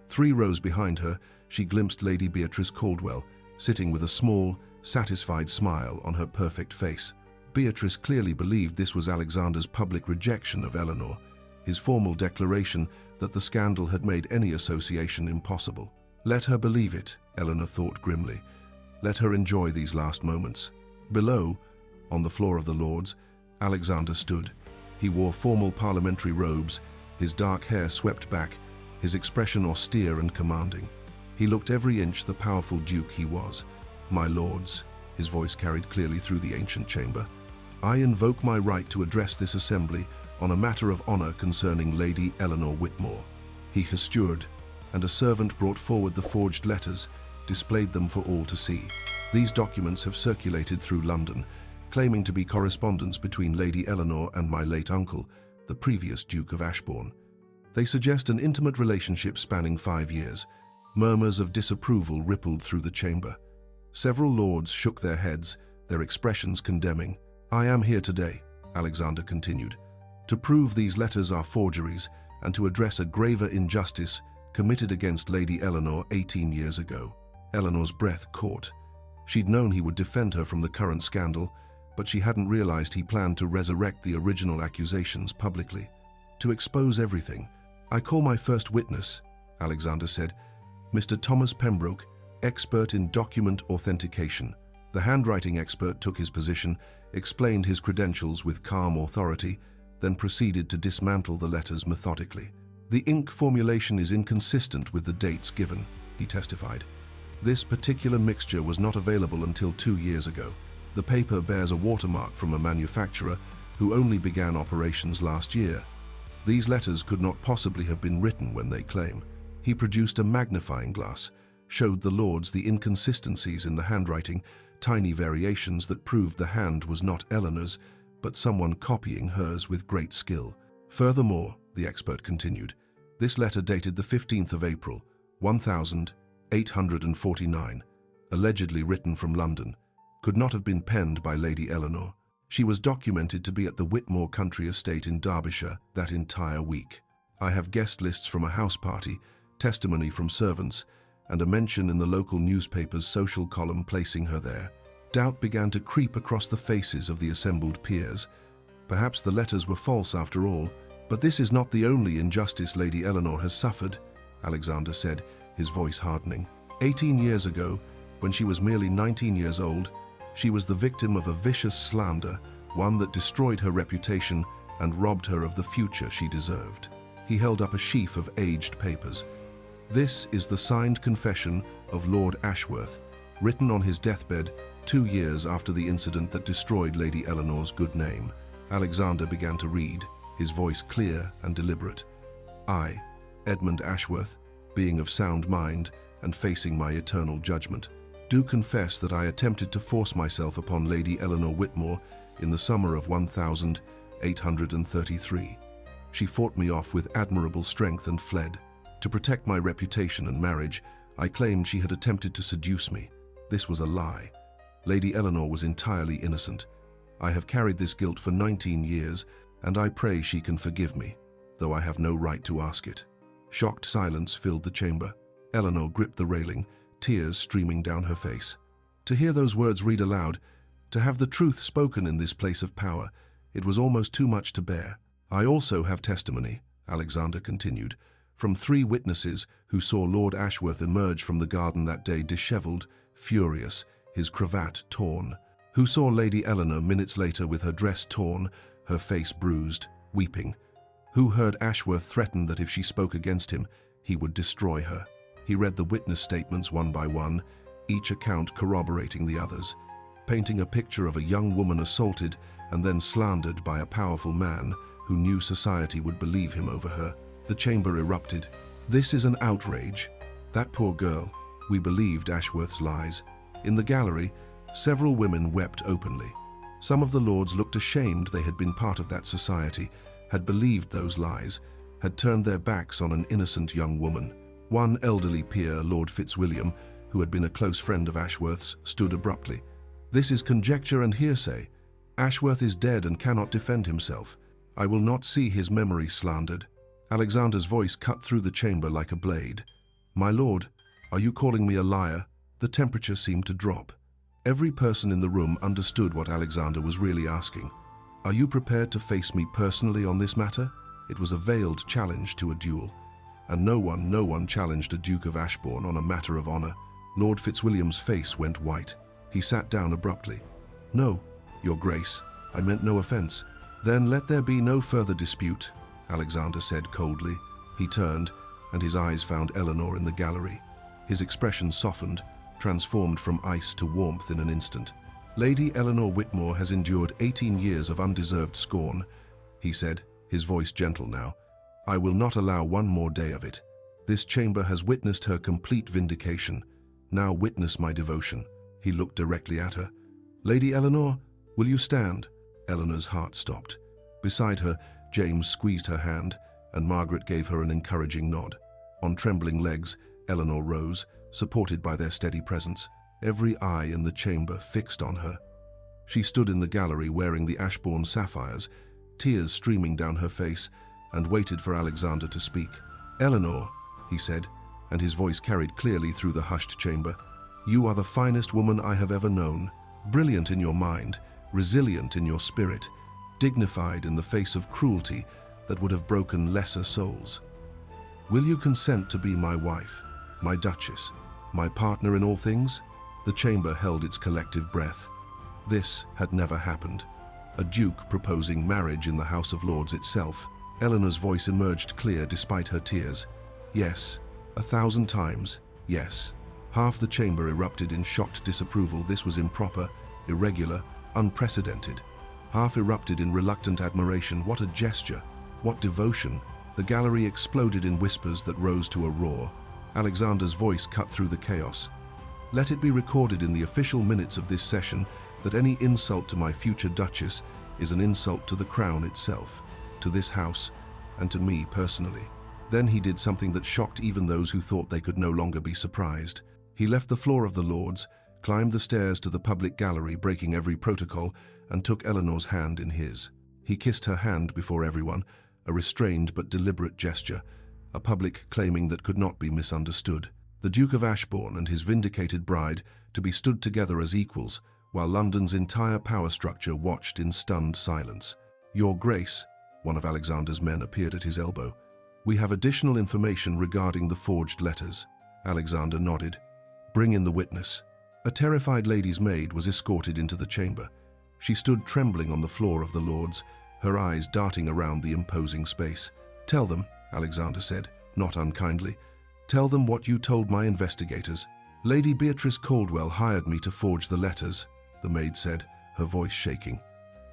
3 rows behind her, she glimpsed Lady Beatrice Caldwell, sitting with a small, satisfied smile on her perfect face. Beatrice clearly believed this was Alexander's public rejection of Eleanor, his formal declaration that the scandal had made any association impossible. Let her believe it, Eleanor thought grimly. Let her enjoy these last moments. Below, on the floor of the Lords, Alexander stood. He wore formal parliamentary robes, his dark hair swept back, his expression austere and commanding. He looked every inch the powerful duke he was. "My lords," his voice carried clearly through the ancient chamber, "I invoke my right to address this assembly on a matter of honor concerning Lady Eleanor Whitmore." He gestured, and a servant brought forward the forged letters, displayed them for all to see. These documents have circulated through London, claiming to be correspondence between Lady Eleanor and my late uncle, the previous Duke of Ashbourne. They suggest an intimate relationship spanning 5 years. Murmurs of disapproval rippled through the chamber. Several lords shook their heads, their expressions condemning. "I am here today," Alexander continued, "to prove these letters are forgeries and to address a graver injustice committed against Lady Eleanor 18 years ago." Eleanor's breath caught. She'd known he would defend her from the current scandal, but she hadn't realized he planned to resurrect the original accusations publicly. To expose everything. "I call my first witness," Alexander said, "Mr. Thomas Pembroke, expert in document authentication." The handwriting expert took his position, explained his credentials with calm authority, then proceeded to dismantle the letters methodically. "The ink formulation is inconsistent with the dates given," he testified. "This particular mixture was not available until 2 years ago. The paper bears a watermark from a manufacturer who only began operations last year. These letters could not possibly have been written when they claim." He produced a magnifying glass, showed the lords the inconsistencies in the handwriting, tiny variations that proved the hand was not Eleanor's, but someone copying hers with great skill. "Furthermore," the expert continued, "this letter dated the 15th of April, 1849, allegedly written from London, could not have been penned by Lady Eleanor. She was documented to be at the Whitmore country estate in Derbyshire that entire week. I have guest lists from a house party, testimony from servants, and a mention in the local newspaper's social column placing her there." Doubt began to creep across the faces of the assembled peers. Perhaps the letters were false after all. "But this is not the only injustice Lady Eleanor has suffered," Alexander said, his voice hardening. 18 years ago, when she was merely 19 years old, she was the victim of a vicious slander, one that destroyed her reputation and robbed her of the future she deserved." He held up a sheaf of aged papers. "This is the signed confession of Lord Ashworth, written on his deathbed 2 years after the incident that destroyed Lady Eleanor's good name." Alexander began to read, his voice clear and deliberate. "I, Edmund Ashworth, being of sound mind and facing my eternal judgment, do confess that I attempted to force myself upon Lady Eleanor Whitmore in the summer of 1833. She fought me off with admirable strength and fled. To protect my reputation and marriage, I claimed she had attempted to seduce me. This was a lie. Lady Eleanor was entirely innocent. I have carried this guilt for 19 years, and I pray she can forgive me, though I have no right to ask it." Shocked silence filled the chamber. Eleanor gripped the railing, tears streaming down her face. To hear those words read aloud, to have the truth spoken in this place of power, it was almost too much to bear. "I also have testimony," Alexander continued, "from 3 witnesses who saw Lord Ashworth emerge from the garden that day disheveled, furious, his cravat torn, who saw Lady Eleanor minutes later with her dress torn, her face bruised, weeping, who heard Ashworth threaten that if she spoke against him, he would destroy her." He read the witness statements one by one, each account corroborating the others, painting a picture of a young woman assaulted and then slandered by a powerful man who knew society would believe him over her. The chamber erupted. "This is an outrage. That poor girl. We believed Ashworth's lies." In the gallery, several women wept openly. Some of the lords looked ashamed they had been part of that society, had believed those lies, had turned their backs on an innocent young woman. One elderly peer, Lord Fitzwilliam, who had been a close friend of Ashworth's, stood abruptly. "This is conjecture and hearsay. Ashworth is dead and cannot defend himself. I will not see his memory slandered." Alexander's voice cut through the chamber like a blade. "My lord, are you calling me a liar?" The temperature seemed to drop. Every person in the room understood what Alexander was really asking. Are you prepared to face me personally on this matter? It was a veiled challenge to a duel. And no one challenged a Duke of Ashbourne on a matter of honor. Lord Fitzwilliam's face went white. He sat down abruptly. No, Your Grace, I meant no offense. Then let there be no further dispute, Alexander said coldly. He turned, and his eyes found Eleanor in the gallery. His expression softened, transformed from ice to warmth in an instant. Lady Eleanor Whitmore has endured 18 years of undeserved scorn, he said, his voice gentle now. I will not allow one more day of it. This chamber has witnessed her complete vindication. Now witness my devotion. He looked directly at her. Lady Eleanor, will you stand? Eleanor's heart stopped. Beside her, James squeezed her hand, and Margaret gave her an encouraging nod. On trembling legs, Eleanor rose, supported by their steady presence, every eye in the chamber fixed on her. She stood in the gallery wearing the Ashbourne sapphires, tears streaming down her face, and waited for Alexander to speak. Eleanor, he said, and his voice carried clearly through the hushed chamber, you are the finest woman I have ever known, brilliant in your mind, resilient in your spirit, dignified in the face of cruelty that would have broken lesser souls. Will you consent to be my wife, my duchess, my partner in all things? The chamber held its collective breath. This had never happened. A duke proposing marriage in the House of Lords itself. Eleanor's voice emerged clear despite her tears. Yes, 1,000 times, yes. Half the chamber erupted in shocked disapproval. This was improper, irregular, unprecedented. Half erupted in reluctant admiration. What a gesture! What devotion! The gallery exploded in whispers that rose to a roar. Alexander's voice cut through the chaos. Let it be recorded in the official minutes of this session that any insult to my future duchess is an insult to the crown itself, to this house, and to me personally. Then he did something that shocked even those who thought they could no longer be surprised. He left the floor of the Lords, climbed the stairs to the public gallery, breaking every protocol, and took Eleanor's hand in his. He kissed her hand before everyone, a restrained but deliberate gesture, a public claiming that could not be misunderstood. The Duke of Ashbourne and his vindicated bride to be stood together as equals, while London's entire power structure watched in stunned silence. Your Grace, one of Alexander's men appeared at his elbow. We have additional information regarding the forged letters. Alexander nodded. Bring in the witness. A terrified lady's maid was escorted into the chamber. She stood trembling on the floor of the Lords, her eyes darting around the imposing space. Tell them, Alexander said, not unkindly. Tell them what you told my investigators. Lady Beatrice Caldwell hired me to forge the letters, the maid said, her voice shaking.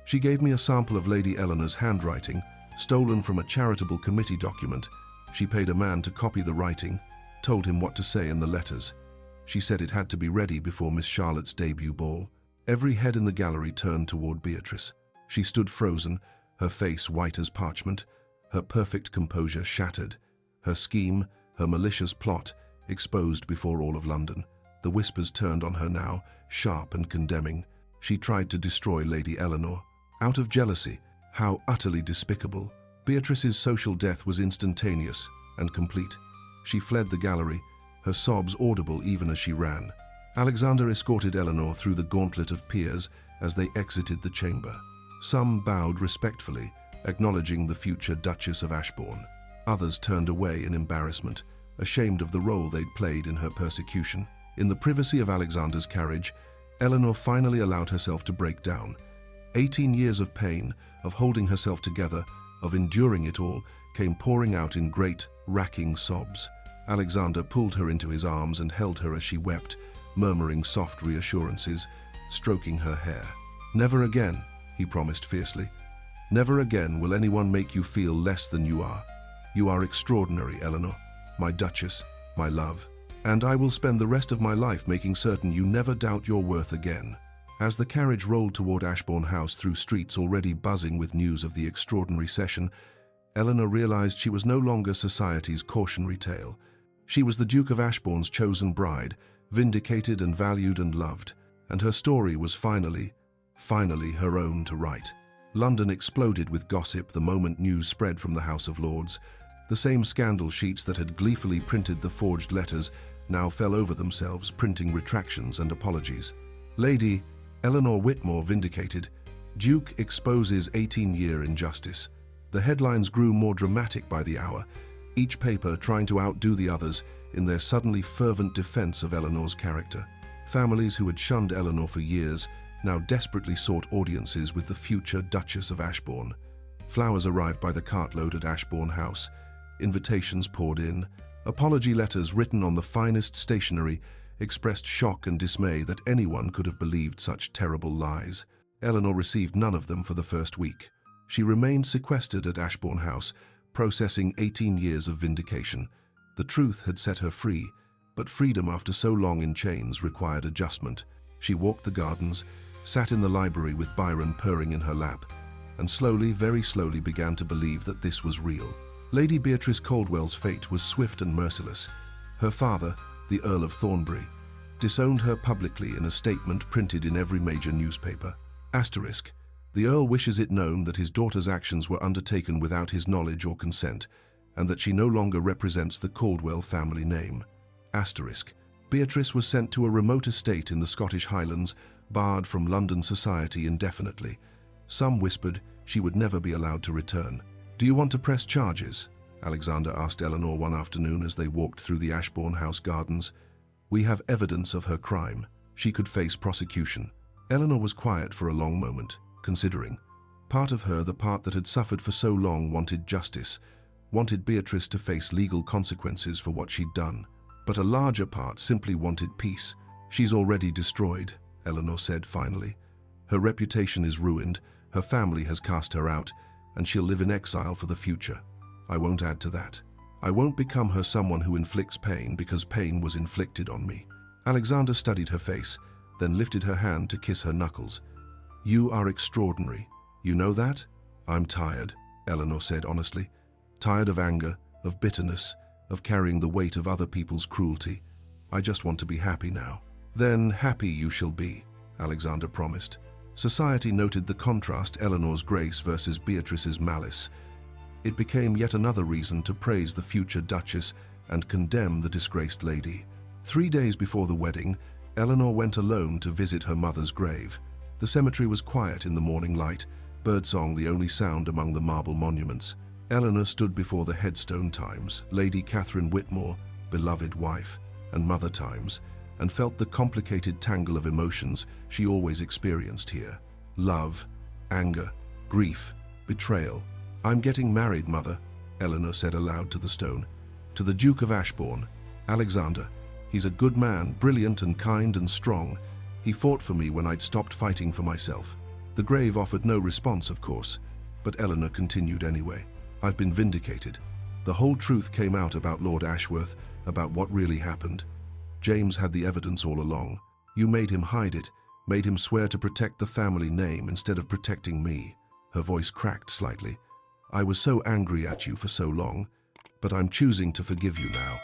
She gave me a sample of Lady Eleanor's handwriting, stolen from a charitable committee document. She paid a man to copy the writing, told him what to say in the letters. She said it had to be ready before Miss Charlotte's debut ball. Every head in the gallery turned toward Beatrice. She stood frozen, her face white as parchment, her perfect composure shattered, her scheme, her malicious plot, exposed before all of London. The whispers turned on her now, sharp and condemning. She tried to destroy Lady Eleanor. Out of jealousy, how utterly despicable. Beatrice's social death was instantaneous and complete. She fled the gallery, her sobs audible even as she ran. Alexander escorted Eleanor through the gauntlet of peers as they exited the chamber. Some bowed respectfully, acknowledging the future Duchess of Ashbourne. Others turned away in embarrassment, ashamed of the role they'd played in her persecution. In the privacy of Alexander's carriage, Eleanor finally allowed herself to break down. 18 years of pain, of holding herself together, of enduring it all, came pouring out in great, racking sobs. Alexander pulled her into his arms and held her as she wept, murmuring soft reassurances, stroking her hair. Never again, he promised fiercely. Never again will anyone make you feel less than you are. You are extraordinary, Eleanor, my duchess, my love, and I will spend the rest of my life making certain you never doubt your worth again. As the carriage rolled toward Ashbourne House through streets already buzzing with news of the extraordinary session, Eleanor realized she was no longer society's cautionary tale. She was the Duke of Ashbourne's chosen bride, vindicated and valued and loved, and her story was finally her own to write. London exploded with gossip the moment news spread from the House of Lords. The same scandal sheets that had gleefully printed the forged letters now fell over themselves, printing retractions and apologies. Lady Eleanor Whitmore vindicated. Duke exposes 18-year injustice. The headlines grew more dramatic by the hour, each paper trying to outdo the others in their suddenly fervent defense of Eleanor's character. Families who had shunned Eleanor for years now desperately sought audiences with the future Duchess of Ashbourne. Flowers arrived by the cartload at Ashbourne House. Invitations poured in. Apology letters written on the finest stationery expressed shock and dismay that anyone could have believed such terrible lies. Eleanor received none of them for the first week. She remained sequestered at Ashbourne House, processing 18 years of vindication. The truth had set her free, but freedom after so long in chains required adjustment. She walked the gardens, sat in the library with Byron purring in her lap, and slowly, very slowly began to believe that this was real. Lady Beatrice Caldwell's fate was swift and merciless. Her father, the Earl of Thornbury, disowned her publicly in a statement printed in every major newspaper. Asterisk. The Earl wishes it known that his daughter's actions were undertaken without his knowledge or consent, and that she no longer represents the Caldwell family name. Asterisk. Beatrice was sent to a remote estate in the Scottish Highlands, barred from London society indefinitely. Some whispered she would never be allowed to return. "Do you want to press charges?" Alexander asked Eleanor one afternoon as they walked through the Ashbourne House gardens. "We have evidence of her crime. She could face prosecution." Eleanor was quiet for a long moment, considering. Part of her, the part that had suffered for so long, wanted justice, wanted Beatrice to face legal consequences for what she'd done. But a larger part simply wanted peace. "She's already destroyed," Eleanor said finally. "Her reputation is ruined, her family has cast her out, and she'll live in exile for the future. I won't add to that. I won't become her someone who inflicts pain because pain was inflicted on me." Alexander studied her face, then lifted her hand to kiss her knuckles. "You are extraordinary. You know that?" "I'm tired," Eleanor said honestly. "Tired of anger, of bitterness, of carrying the weight of other people's cruelty. I just want to be happy now." "Then happy you shall be," Alexander promised. Society noted the contrast, Eleanor's grace versus Beatrice's malice. It became yet another reason to praise the future Duchess and condemn the disgraced lady. 3 days before the wedding, Eleanor went alone to visit her mother's grave. The cemetery was quiet in the morning light, birdsong the only sound among the marble monuments. Eleanor stood before the headstone times, Lady Catherine Whitmore, beloved wife, and mother times, and felt the complicated tangle of emotions she always experienced here. Love, anger, grief, betrayal. "I'm getting married, Mother," Eleanor said aloud to the stone. "To the Duke of Ashbourne, Alexander. He's a good man, brilliant and kind and strong. He fought for me when I'd stopped fighting for myself." The grave offered no response, of course, but Eleanor continued anyway. "I've been vindicated. The whole truth came out about Lord Ashworth, about what really happened. James had the evidence all along. You made him hide it, made him swear to protect the family name instead of protecting me." Her voice cracked slightly. "I was so angry at you for so long, but I'm choosing to forgive you now.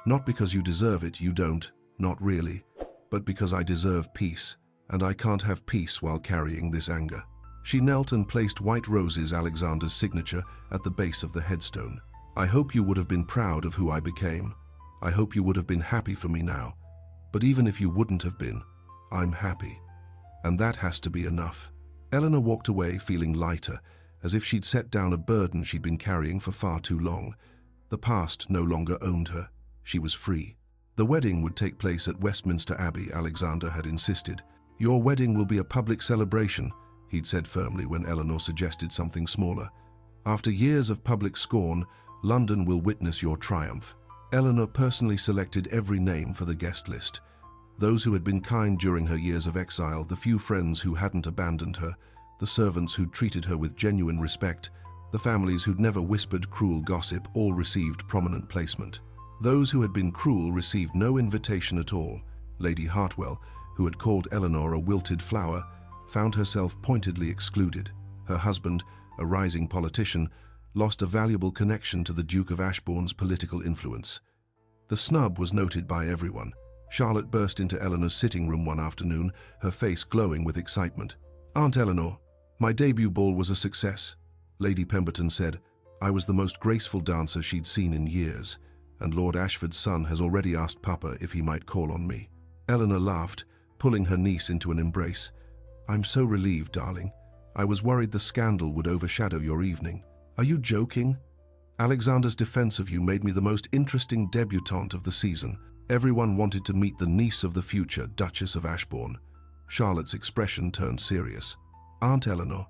Not because you deserve it, you don't, not really, but because I deserve peace, and I can't have peace while carrying this anger." She knelt and placed white roses, Alexander's signature, at the base of the headstone. "I hope you would have been proud of who I became. I hope you would have been happy for me now. But even if you wouldn't have been, I'm happy. And that has to be enough." Eleanor walked away feeling lighter, as if she'd set down a burden she'd been carrying for far too long. The past no longer owned her. She was free. The wedding would take place at Westminster Abbey, Alexander had insisted. "Your wedding will be a public celebration," he'd said firmly when Eleanor suggested something smaller. "After years of public scorn, London will witness your triumph." Eleanor personally selected every name for the guest list. Those who had been kind during her years of exile, the few friends who hadn't abandoned her, the servants who'd treated her with genuine respect, the families who'd never whispered cruel gossip, all received prominent placement. Those who had been cruel received no invitation at all. Lady Hartwell, who had called Eleanor a wilted flower, found herself pointedly excluded. Her husband, a rising politician, lost a valuable connection to the Duke of Ashbourne's political influence. The snub was noted by everyone. Charlotte burst into Eleanor's sitting room one afternoon, her face glowing with excitement. "Aunt Eleanor, my debut ball was a success," Lady Pemberton said. "I was the most graceful dancer she'd seen in years, and Lord Ashford's son has already asked Papa if he might call on me." Eleanor laughed, pulling her niece into an embrace. "I'm so relieved, darling. I was worried the scandal would overshadow your evening." "Are you joking? Alexander's defense of you made me the most interesting debutante of the season. Everyone wanted to meet the niece of the future Duchess of Ashbourne." Charlotte's expression turned serious. "Aunt Eleanor,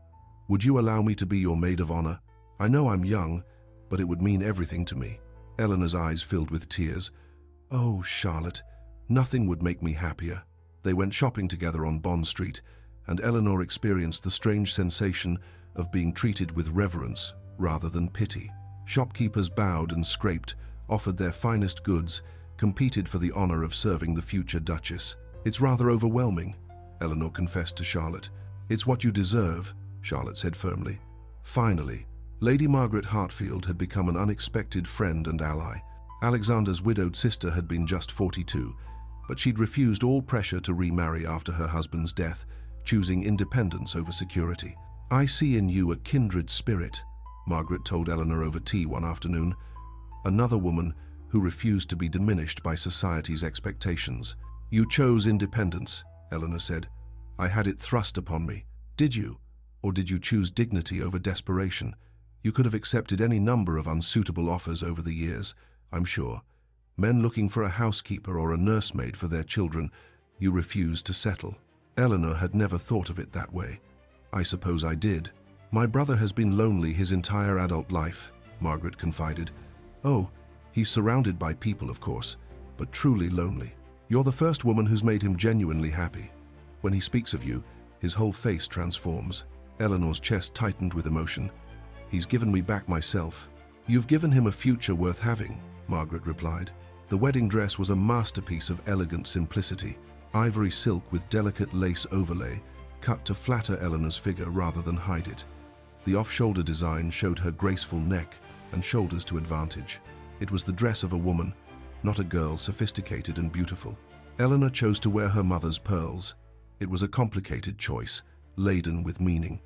would you allow me to be your maid of honor? I know I'm young, but it would mean everything to me." Eleanor's eyes filled with tears. "Oh, Charlotte, nothing would make me happier." They went shopping together on Bond Street, and Eleanor experienced the strange sensation of being treated with reverence rather than pity. Shopkeepers bowed and scraped, offered their finest goods, competed for the honor of serving the future Duchess. "It's rather overwhelming," Eleanor confessed to Charlotte. "It's what you deserve," Charlotte said firmly. Finally, Lady Margaret Hartfield had become an unexpected friend and ally. Alexander's widowed sister had been just 42, but she'd refused all pressure to remarry after her husband's death, choosing independence over security. "I see in you a kindred spirit," Margaret told Eleanor over tea one afternoon. Another woman who refused to be diminished by society's expectations. "You chose independence," Eleanor said. "I had it thrust upon me." "Did you? Or did you choose dignity over desperation? You could have accepted any number of unsuitable offers over the years, I'm sure. Men looking for a housekeeper or a nursemaid for their children, you refused to settle." Eleanor had never thought of it that way. "I suppose I did. My brother has been lonely his entire adult life," Margaret confided. "Oh, he's surrounded by people, of course, but truly lonely. You're the first woman who's made him genuinely happy. When he speaks of you, his whole face transforms." Eleanor's chest tightened with emotion. "He's given me back myself." "You've given him a future worth having," Margaret replied. The wedding dress was a masterpiece of elegant simplicity, ivory silk with delicate lace overlay, cut to flatter Eleanor's figure rather than hide it. The off-shoulder design showed her graceful neck and shoulders to advantage. It was the dress of a woman, not a girl sophisticated and beautiful. Eleanor chose to wear her mother's pearls. It was a complicated choice, laden with meaning,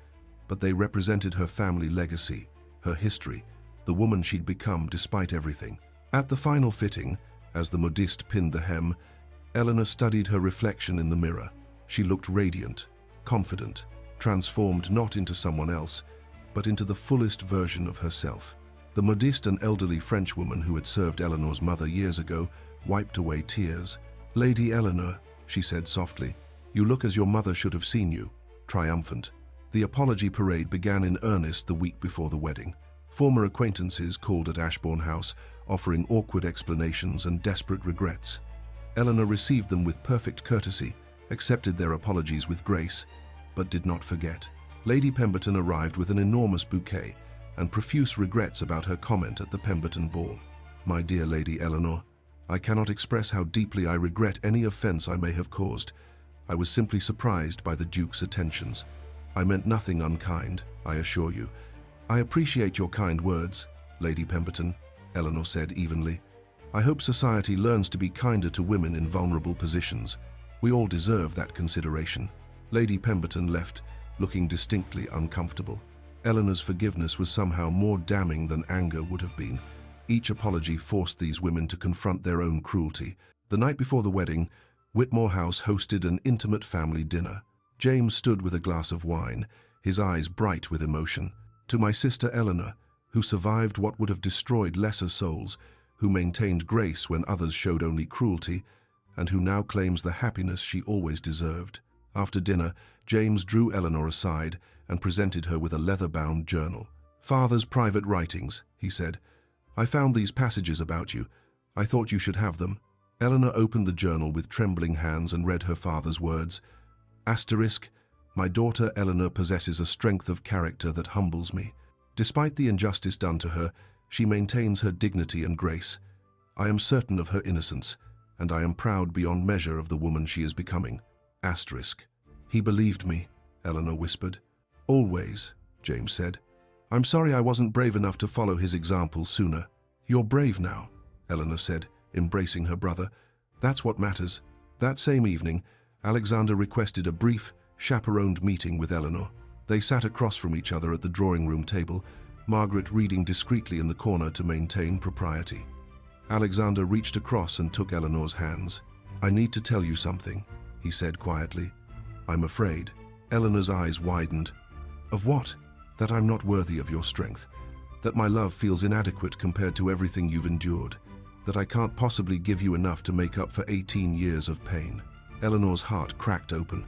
but they represented her family legacy, her history, the woman she'd become despite everything. At the final fitting, as the modiste pinned the hem, Eleanor studied her reflection in the mirror. She looked radiant, confident, transformed not into someone else, but into the fullest version of herself. The modiste, an elderly Frenchwoman who had served Eleanor's mother years ago, wiped away tears. "Lady Eleanor," she said softly, "you look as your mother should have seen you," triumphant. The apology parade began in earnest the week before the wedding. Former acquaintances called at Ashbourne House, offering awkward explanations and desperate regrets. Eleanor received them with perfect courtesy, accepted their apologies with grace, but did not forget. Lady Pemberton arrived with an enormous bouquet and profuse regrets about her comment at the Pemberton ball. "My dear Lady Eleanor, I cannot express how deeply I regret any offense I may have caused. I was simply surprised by the Duke's attentions. I meant nothing unkind, I assure you." "I appreciate your kind words, Lady Pemberton," Eleanor said evenly. "I hope society learns to be kinder to women in vulnerable positions. We all deserve that consideration." Lady Pemberton left, looking distinctly uncomfortable. Eleanor's forgiveness was somehow more damning than anger would have been. Each apology forced these women to confront their own cruelty. The night before the wedding, Whitmore House hosted an intimate family dinner. James stood with a glass of wine, his eyes bright with emotion. "To my sister Eleanor, who survived what would have destroyed lesser souls, who maintained grace when others showed only cruelty, and who now claims the happiness she always deserved." After dinner, James drew Eleanor aside and presented her with a leather-bound journal. "Father's private writings," he said. "I found these passages about you. I thought you should have them." Eleanor opened the journal with trembling hands and read her father's words. Asterisk, "My daughter Eleanor possesses a strength of character that humbles me. Despite the injustice done to her, she maintains her dignity and grace. I am certain of her innocence, and I am proud beyond measure of the woman she is becoming." Asterisk. "He believed me," Eleanor whispered. "Always," James said. "I'm sorry I wasn't brave enough to follow his example sooner." "You're brave now," Eleanor said, embracing her brother. "That's what matters." That same evening, Alexander requested a brief, chaperoned meeting with Eleanor. They sat across from each other at the drawing-room table, Margaret reading discreetly in the corner to maintain propriety. Alexander reached across and took Eleanor's hands. "I need to tell you something," he said quietly. I'm afraid. Eleanor's eyes widened. Of what? That I'm not worthy of your strength. That my love feels inadequate compared to everything you've endured. That I can't possibly give you enough to make up for 18 years of pain. Eleanor's heart cracked open.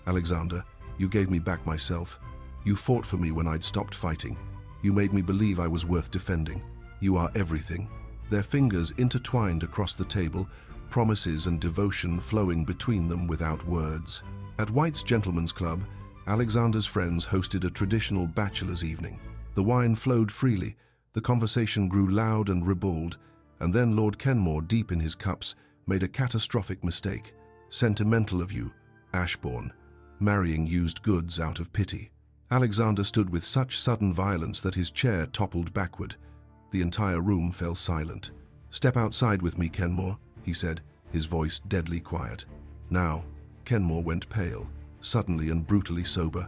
Alexander, you gave me back myself. You fought for me when I'd stopped fighting. You made me believe I was worth defending. You are everything. Their fingers intertwined across the table, promises and devotion flowing between them without words. At White's Gentlemen's Club, Alexander's friends hosted a traditional bachelor's evening. The wine flowed freely, the conversation grew loud and ribald, and then Lord Kenmore, deep in his cups, made a catastrophic mistake. Sentimental of you, Ashbourne, marrying used goods out of pity. Alexander stood with such sudden violence that his chair toppled backward. The entire room fell silent. Step outside with me, Kenmore, he said, his voice deadly quiet. Now, Kenmore went pale, suddenly and brutally sober.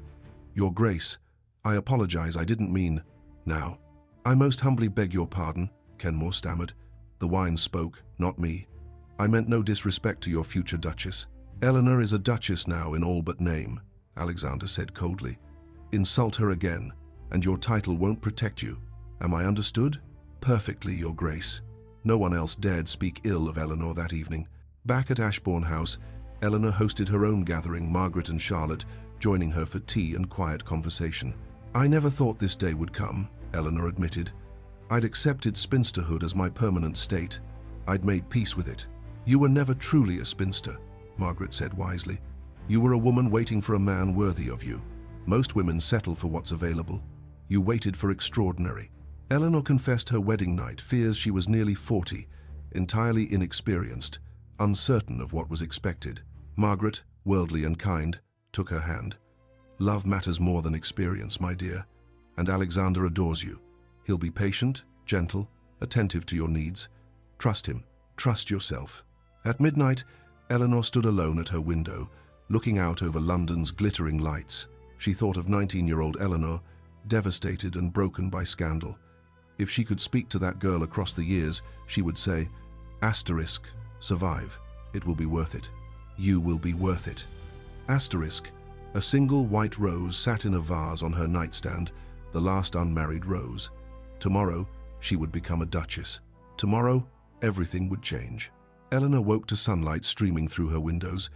Your Grace, I apologize, I didn't mean... Now. I most humbly beg your pardon, Kenmore stammered. The wine spoke, not me. I meant no disrespect to your future Duchess. Eleanor is a Duchess now in all but name, Alexander said coldly. Insult her again, and your title won't protect you. Am I understood? Perfectly, Your Grace. No one else dared speak ill of Eleanor that evening. Back at Ashbourne House, Eleanor hosted her own gathering, Margaret and Charlotte joining her for tea and quiet conversation. I never thought this day would come, Eleanor admitted. I'd accepted spinsterhood as my permanent state. I'd made peace with it. You were never truly a spinster, Margaret said wisely. You were a woman waiting for a man worthy of you. Most women settle for what's available. You waited for extraordinary. Eleanor confessed her wedding night fears she was nearly 40, entirely inexperienced, uncertain of what was expected. Margaret, worldly and kind, took her hand. Love matters more than experience, my dear, and Alexander adores you. He'll be patient, gentle, attentive to your needs. Trust him. Trust yourself. At midnight, Eleanor stood alone at her window, looking out over London's glittering lights. She thought of 19-year-old Eleanor, devastated and broken by scandal. If she could speak to that girl across the years, she would say, asterisk, survive. It will be worth it. You will be worth it. Asterisk, a single white rose sat in a vase on her nightstand, the last unmarried rose. Tomorrow, she would become a duchess. Tomorrow, everything would change. Eleanor woke to sunlight streaming through her windows.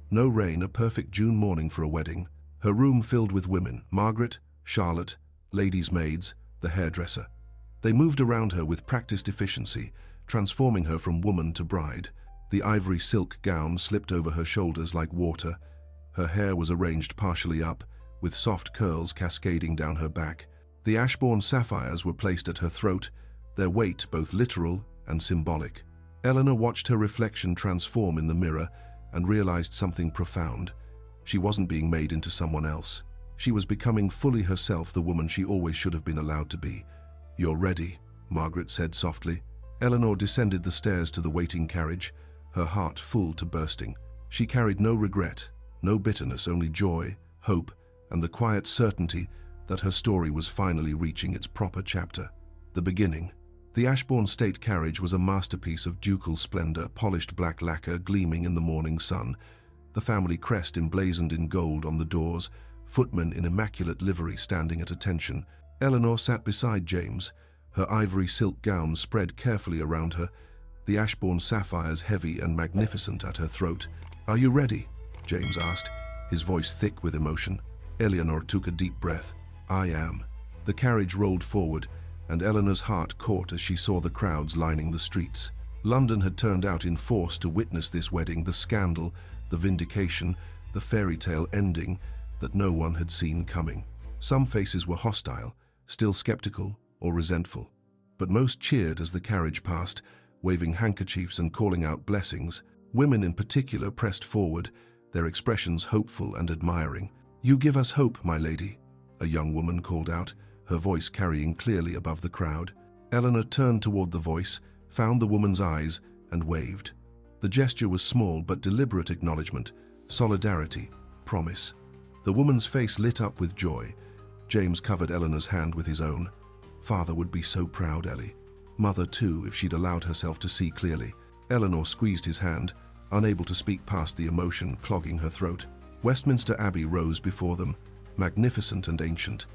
No rain, a perfect June morning for a wedding. Her room filled with women, Margaret, Charlotte, ladies' maids, the hairdresser. They moved around her with practiced efficiency, transforming her from woman to bride. The ivory silk gown slipped over her shoulders like water. Her hair was arranged partially up, with soft curls cascading down her back. The Ashbourne sapphires were placed at her throat, their weight both literal and symbolic. Eleanor watched her reflection transform in the mirror and realized something profound. She wasn't being made into someone else. She was becoming fully herself, the woman she always should have been allowed to be. You're ready, Margaret said softly. Eleanor descended the stairs to the waiting carriage, her heart full to bursting. She carried no regret, no bitterness, only joy, hope, and the quiet certainty that her story was finally reaching its proper chapter. The beginning. The Ashbourne state carriage was a masterpiece of ducal splendor, polished black lacquer gleaming in the morning sun, the family crest emblazoned in gold on the doors, footmen in immaculate livery standing at attention. Eleanor sat beside James, her ivory silk gown spread carefully around her, the Ashbourne sapphires heavy and magnificent at her throat. Are you ready? James asked, his voice thick with emotion. Eleanor took a deep breath. I am. The carriage rolled forward, and Eleanor's heart caught as she saw the crowds lining the streets. London had turned out in force to witness this wedding, the scandal, the vindication, the fairy tale ending that no one had seen coming. Some faces were hostile, still skeptical or resentful, but most cheered as the carriage passed, waving handkerchiefs and calling out blessings. Women in particular pressed forward, their expressions hopeful and admiring. You give us hope, my lady, a young woman called out, her voice carrying clearly above the crowd. Eleanor turned toward the voice, found the woman's eyes, and waved. The gesture was small but deliberate acknowledgement, solidarity, promise. The woman's face lit up with joy. James covered Eleanor's hand with his own. Father would be so proud, Ellie. Mother too, if she'd allowed herself to see clearly. Eleanor squeezed his hand, unable to speak past the emotion clogging her throat. Westminster Abbey rose before them, magnificent and ancient,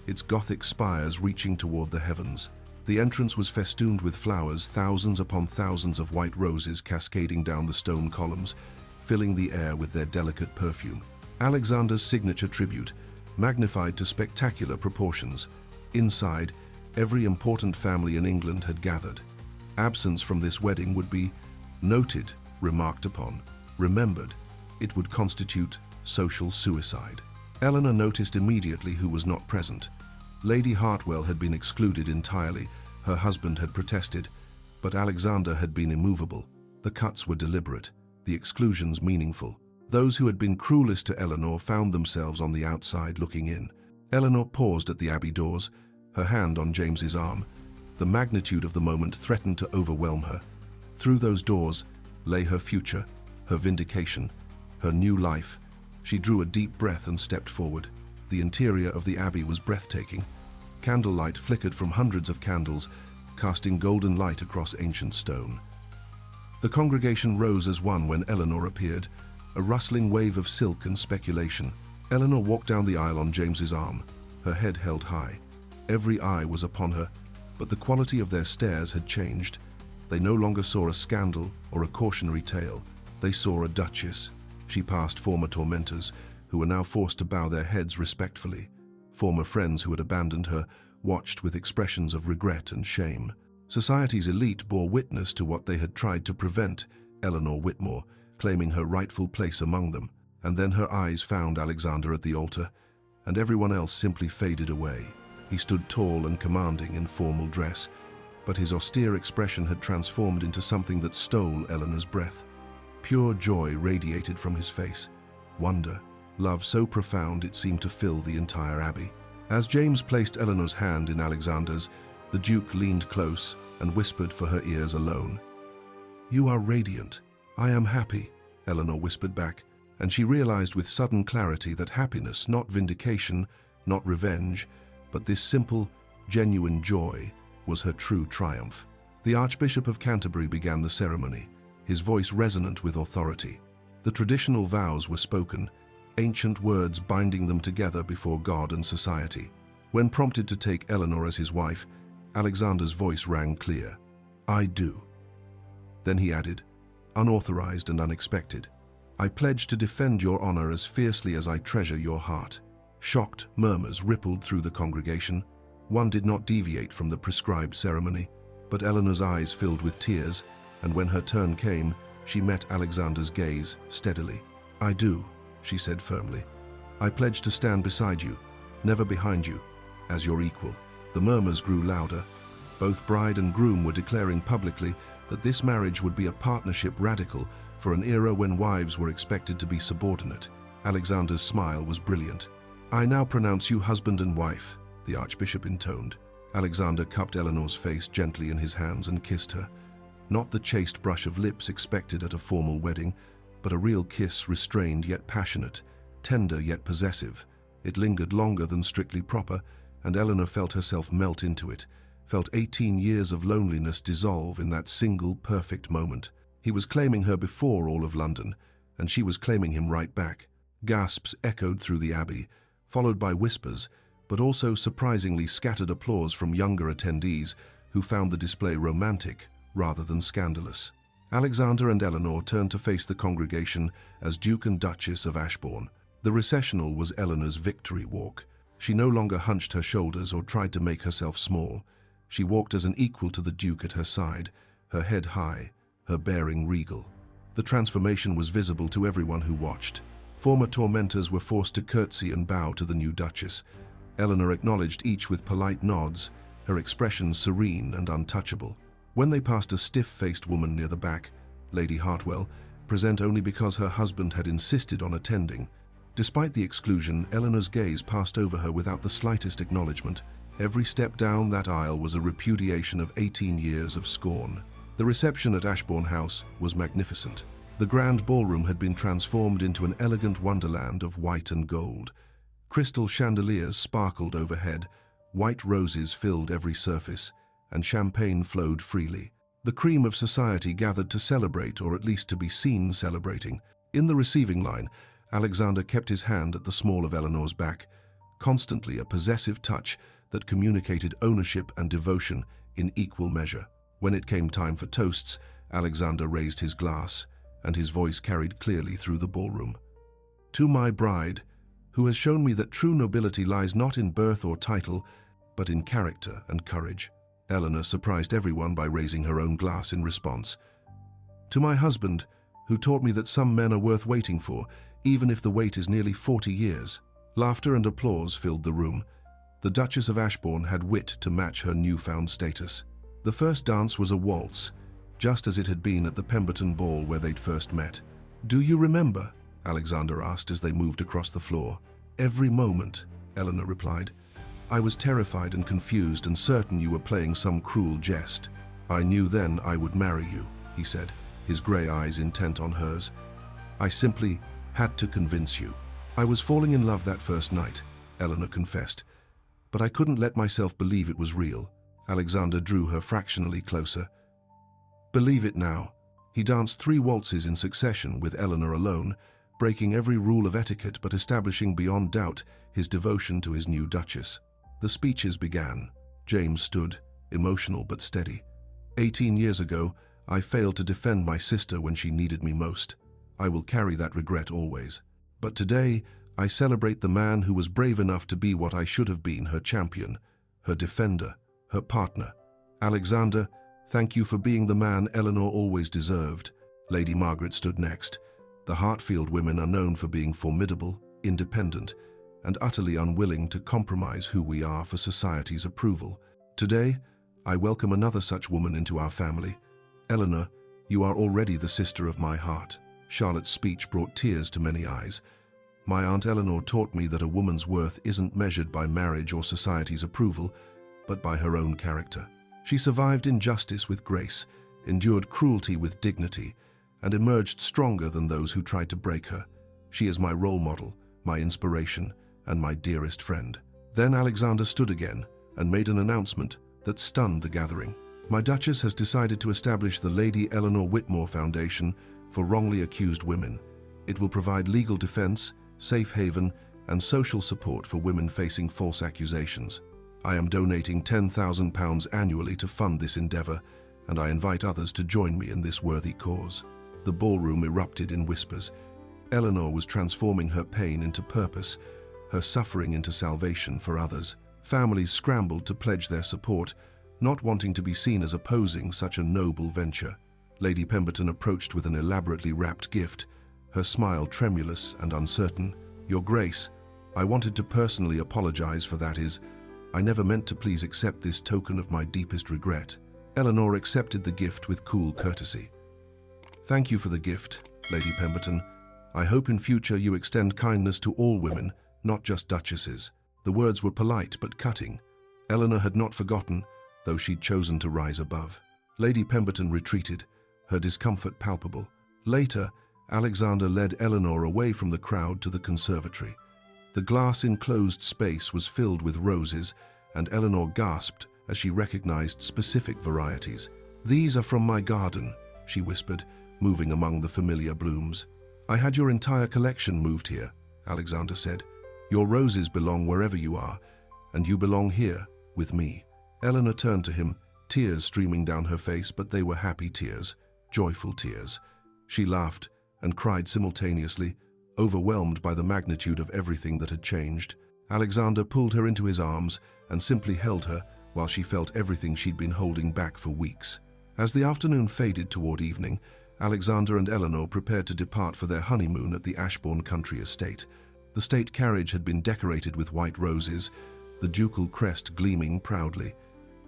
its Gothic spires reaching toward the heavens. The entrance was festooned with flowers, thousands upon thousands of white roses cascading down the stone columns, filling the air with their delicate perfume. Alexander's signature tribute, magnified to spectacular proportions. Inside, every important family in England had gathered. Absence from this wedding would be noted, remarked upon, remembered. It would constitute social suicide. Eleanor noticed immediately who was not present. Lady Hartwell had been excluded entirely. Her husband had protested, but Alexander had been immovable. The cuts were deliberate, the exclusions meaningful. Those who had been cruelest to Eleanor found themselves on the outside looking in. Eleanor paused at the Abbey doors, her hand on James's arm. The magnitude of the moment threatened to overwhelm her. Through those doors lay her future, her vindication, her new life. She drew a deep breath and stepped forward. The interior of the Abbey was breathtaking. Candlelight flickered from hundreds of candles, casting golden light across ancient stone. The congregation rose as one when Eleanor appeared, a rustling wave of silk and speculation. Eleanor walked down the aisle on James's arm, her head held high. Every eye was upon her, but the quality of their stares had changed. They no longer saw a scandal or a cautionary tale. They saw a duchess. She passed former tormentors, who were now forced to bow their heads respectfully. Former friends who had abandoned her watched with expressions of regret and shame. Society's elite bore witness to what they had tried to prevent, Eleanor Whitmore, claiming her rightful place among them. And then her eyes found Alexander at the altar, and everyone else simply faded away. He stood tall and commanding in formal dress, but his austere expression had transformed into something that stole Eleanor's breath. Pure joy radiated from his face, wonder, love so profound it seemed to fill the entire abbey. As James placed Eleanor's hand in Alexander's, the Duke leaned close and whispered for her ears alone. "You are radiant. I am happy," Eleanor whispered back, and she realized with sudden clarity that happiness, not vindication, not revenge, but this simple, genuine joy, was her true triumph. The Archbishop of Canterbury began the ceremony, his voice resonant with authority. The traditional vows were spoken, ancient words binding them together before God and society. When prompted to take Eleanor as his wife, Alexander's voice rang clear. "I do." Then he added, unauthorized and unexpected, "I pledge to defend your honor as fiercely as I treasure your heart." Shocked murmurs rippled through the congregation. One did not deviate from the prescribed ceremony, but Eleanor's eyes filled with tears, and when her turn came, she met Alexander's gaze steadily. "I do," she said firmly. "I pledge to stand beside you, never behind you, as your equal." The murmurs grew louder. Both bride and groom were declaring publicly that this marriage would be a partnership radical for an era when wives were expected to be subordinate. Alexander's smile was brilliant. "I now pronounce you husband and wife," the Archbishop intoned. Alexander cupped Eleanor's face gently in his hands and kissed her. Not the chaste brush of lips expected at a formal wedding, but a real kiss, restrained yet passionate, tender yet possessive. It lingered longer than strictly proper, and Eleanor felt herself melt into it, felt 18 years of loneliness dissolve in that single perfect moment. He was claiming her before all of London, and she was claiming him right back. Gasps echoed through the Abbey, followed by whispers, but also surprisingly scattered applause from younger attendees who found the display romantic rather than scandalous. Alexander and Eleanor turned to face the congregation as Duke and Duchess of Ashbourne. The recessional was Eleanor's victory walk. She no longer hunched her shoulders or tried to make herself small. She walked as an equal to the Duke at her side, her head high, her bearing regal. The transformation was visible to everyone who watched. Former tormentors were forced to curtsy and bow to the new Duchess. Eleanor acknowledged each with polite nods, her expression serene and untouchable. When they passed a stiff-faced woman near the back, Lady Hartwell, present only because her husband had insisted on attending. Despite the exclusion, Eleanor's gaze passed over her without the slightest acknowledgement. Every step down that aisle was a repudiation of 18 years of scorn. The reception at Ashbourne House was magnificent. The grand ballroom had been transformed into an elegant wonderland of white and gold. Crystal chandeliers sparkled overhead, white roses filled every surface, and champagne flowed freely. The cream of society gathered to celebrate, or at least to be seen celebrating. In the receiving line, Alexander kept his hand at the small of Eleanor's back, constantly a possessive touch that communicated ownership and devotion in equal measure. When it came time for toasts, Alexander raised his glass, and his voice carried clearly through the ballroom. "To my bride, who has shown me that true nobility lies not in birth or title, but in character and courage." Eleanor surprised everyone by raising her own glass in response. "To my husband, who taught me that some men are worth waiting for, even if the wait is nearly 40 years. Laughter and applause filled the room. The Duchess of Ashbourne had wit to match her newfound status. The first dance was a waltz, just as it had been at the Pemberton ball where they'd first met. "Do you remember?" Alexander asked as they moved across the floor. "Every moment," Eleanor replied. "I was terrified and confused and certain you were playing some cruel jest. I knew then I would marry you," he said, his grey eyes intent on hers. "I simply had to convince you. I was falling in love that first night," Eleanor confessed, "but I couldn't let myself believe it was real." Alexander drew her fractionally closer. "Believe it now." He danced 3 waltzes in succession with Eleanor alone, breaking every rule of etiquette but establishing beyond doubt his devotion to his new duchess. The speeches began. James stood, emotional but steady. 18 years ago, I failed to defend my sister when she needed me most. I will carry that regret always. But today, I celebrate the man who was brave enough to be what I should have been, her champion, her defender, her partner. Alexander, thank you for being the man Eleanor always deserved." Lady Margaret stood next. The Hartfield women are known for being formidable, independent, and utterly unwilling to compromise who we are for society's approval. Today, I welcome another such woman into our family. Eleanor, you are already the sister of my heart. Charlotte's speech brought tears to many eyes. My Aunt Eleanor taught me that a woman's worth isn't measured by marriage or society's approval, but by her own character. She survived injustice with grace, endured cruelty with dignity, and emerged stronger than those who tried to break her. She is my role model, my inspiration, and my dearest friend. Then Alexander stood again and made an announcement that stunned the gathering. My Duchess has decided to establish the Lady Eleanor Whitmore Foundation for wrongly accused women. It will provide legal defense, safe haven, and social support for women facing false accusations. I am donating £10,000 annually to fund this endeavor, and I invite others to join me in this worthy cause. The ballroom erupted in whispers. Eleanor was transforming her pain into purpose, her suffering into salvation for others. Families scrambled to pledge their support, not wanting to be seen as opposing such a noble venture. Lady Pemberton approached with an elaborately wrapped gift, her smile tremulous and uncertain. "Your Grace, I wanted to personally apologize for that. I never meant to. Please accept this token of my deepest regret." Eleanor accepted the gift with cool courtesy. "Thank you for the gift, Lady Pemberton. I hope in future you extend kindness to all women, not just duchesses." The words were polite but cutting. Eleanor had not forgotten, though she'd chosen to rise above. Lady Pemberton retreated, her discomfort palpable. Later, Alexander led Eleanor away from the crowd to the conservatory. The glass-enclosed space was filled with roses, and Eleanor gasped as she recognized specific varieties. "These are from my garden," she whispered, moving among the familiar blooms. "I had your entire collection moved here," Alexander said. "Your roses belong wherever you are, and you belong here, with me." Eleanor turned to him, tears streaming down her face, but they were happy tears, joyful tears. She laughed and cried simultaneously, overwhelmed by the magnitude of everything that had changed. Alexander pulled her into his arms and simply held her while she felt everything she'd been holding back for weeks. As the afternoon faded toward evening, Alexander and Eleanor prepared to depart for their honeymoon at the Ashbourne country estate. The state carriage had been decorated with white roses, the ducal crest gleaming proudly.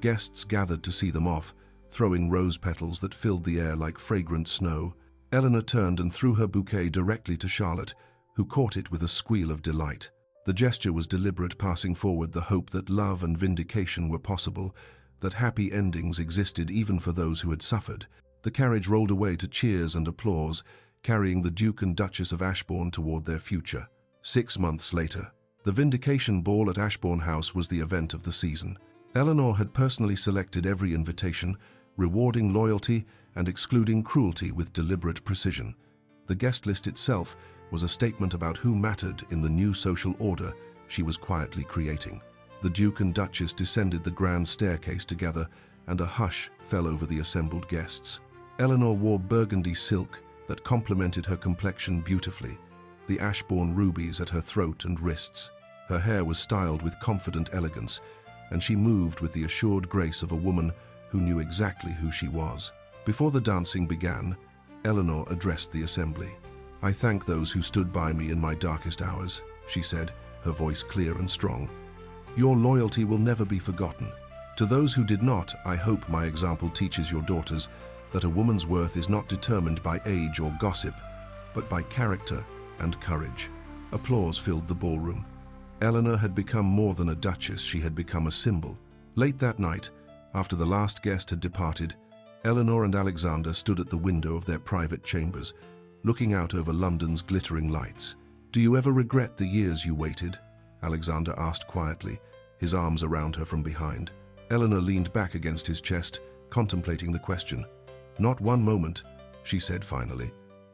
Guests gathered to see them off, throwing rose petals that filled the air like fragrant snow. Eleanor turned and threw her bouquet directly to Charlotte, who caught it with a squeal of delight. The gesture was deliberate, passing forward the hope that love and vindication were possible, that happy endings existed even for those who had suffered. The carriage rolled away to cheers and applause, carrying the Duke and Duchess of Ashbourne toward their future. 6 months later, the Vindication Ball at Ashbourne House was the event of the season. Eleanor had personally selected every invitation, rewarding loyalty and excluding cruelty with deliberate precision. The guest list itself was a statement about who mattered in the new social order she was quietly creating. The Duke and Duchess descended the grand staircase together, and a hush fell over the assembled guests. Eleanor wore burgundy silk that complemented her complexion beautifully, the Ashbourne rubies at her throat and wrists. Her hair was styled with confident elegance, and she moved with the assured grace of a woman who knew exactly who she was. Before the dancing began, Eleanor addressed the assembly. "I thank those who stood by me in my darkest hours," she said, her voice clear and strong. "Your loyalty will never be forgotten. To those who did not, I hope my example teaches your daughters that a woman's worth is not determined by age or gossip, but by character and courage." Applause filled the ballroom. Eleanor had become more than a duchess, she had become a symbol. Late that night, after the last guest had departed, Eleanor and Alexander stood at the window of their private chambers, looking out over London's glittering lights. "Do you ever regret the years you waited?" Alexander asked quietly, his arms around her from behind. Eleanor leaned back against his chest, contemplating the question. "Not one moment," she said finally.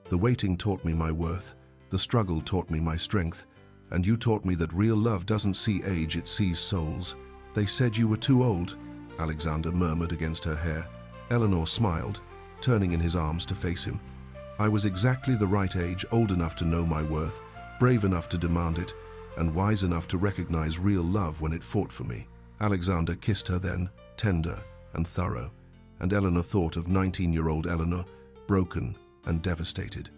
"The waiting taught me my worth, the struggle taught me my strength, and you taught me that real love doesn't see age, it sees souls." "They said you were too old," Alexander murmured against her hair. Eleanor smiled, turning in his arms to face him. "I was exactly the right age, old enough to know my worth, brave enough to demand it, and wise enough to recognize real love when it fought for me." Alexander kissed her then, tender and thorough, and Eleanor thought of 19-year-old Eleanor, broken and devastated.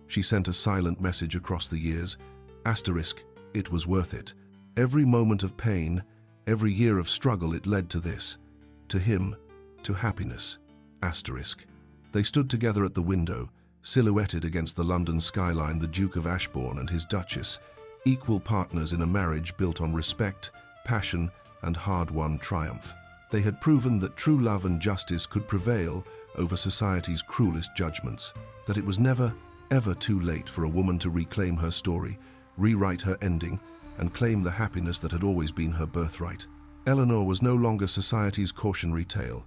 She sent a silent message across the years. Asterisk, it was worth it. Every moment of pain, every year of struggle, it led to this. To him, to happiness. Asterisk. They stood together at the window, silhouetted against the London skyline, the Duke of Ashbourne and his Duchess, equal partners in a marriage built on respect, passion, and hard-won triumph. They had proven that true love and justice could prevail over society's cruelest judgments, that it was never, ever too late for a woman to reclaim her story, rewrite her ending, and claim the happiness that had always been her birthright. Eleanor was no longer society's cautionary tale.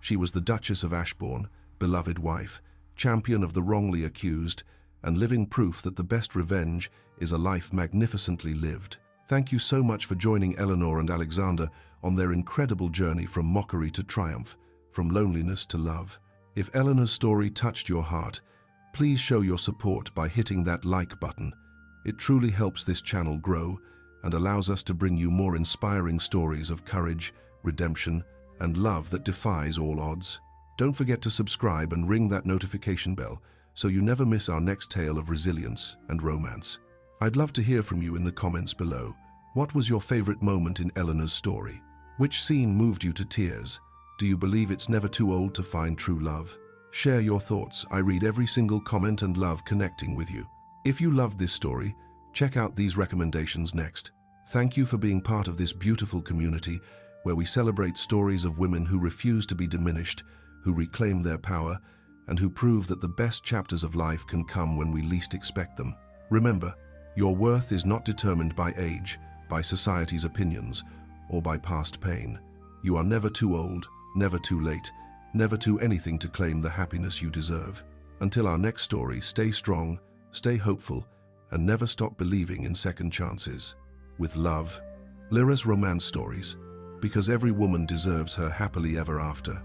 She was the Duchess of Ashbourne, beloved wife, champion of the wrongly accused, and living proof that the best revenge is a life magnificently lived. Thank you so much for joining Eleanor and Alexander on their incredible journey from mockery to triumph, from loneliness to love. If Eleanor's story touched your heart, please show your support by hitting that like button. It truly helps this channel grow and allows us to bring you more inspiring stories of courage, redemption, and love that defies all odds. Don't forget to subscribe and ring that notification bell so you never miss our next tale of resilience and romance. I'd love to hear from you in the comments below. What was your favorite moment in Eleanor's story? Which scene moved you to tears? Do you believe it's never too old to find true love? Share your thoughts. I read every single comment and love connecting with you. If you loved this story, check out these recommendations next. Thank you for being part of this beautiful community where we celebrate stories of women who refuse to be diminished, who reclaim their power, and who prove that the best chapters of life can come when we least expect them. Remember, your worth is not determined by age, by society's opinions, or by past pain. You are never too old, never too late, never too anything to claim the happiness you deserve. Until our next story, stay strong, stay hopeful, and never stop believing in second chances. With love, Lyra's Romance Stories, because every woman deserves her happily ever after.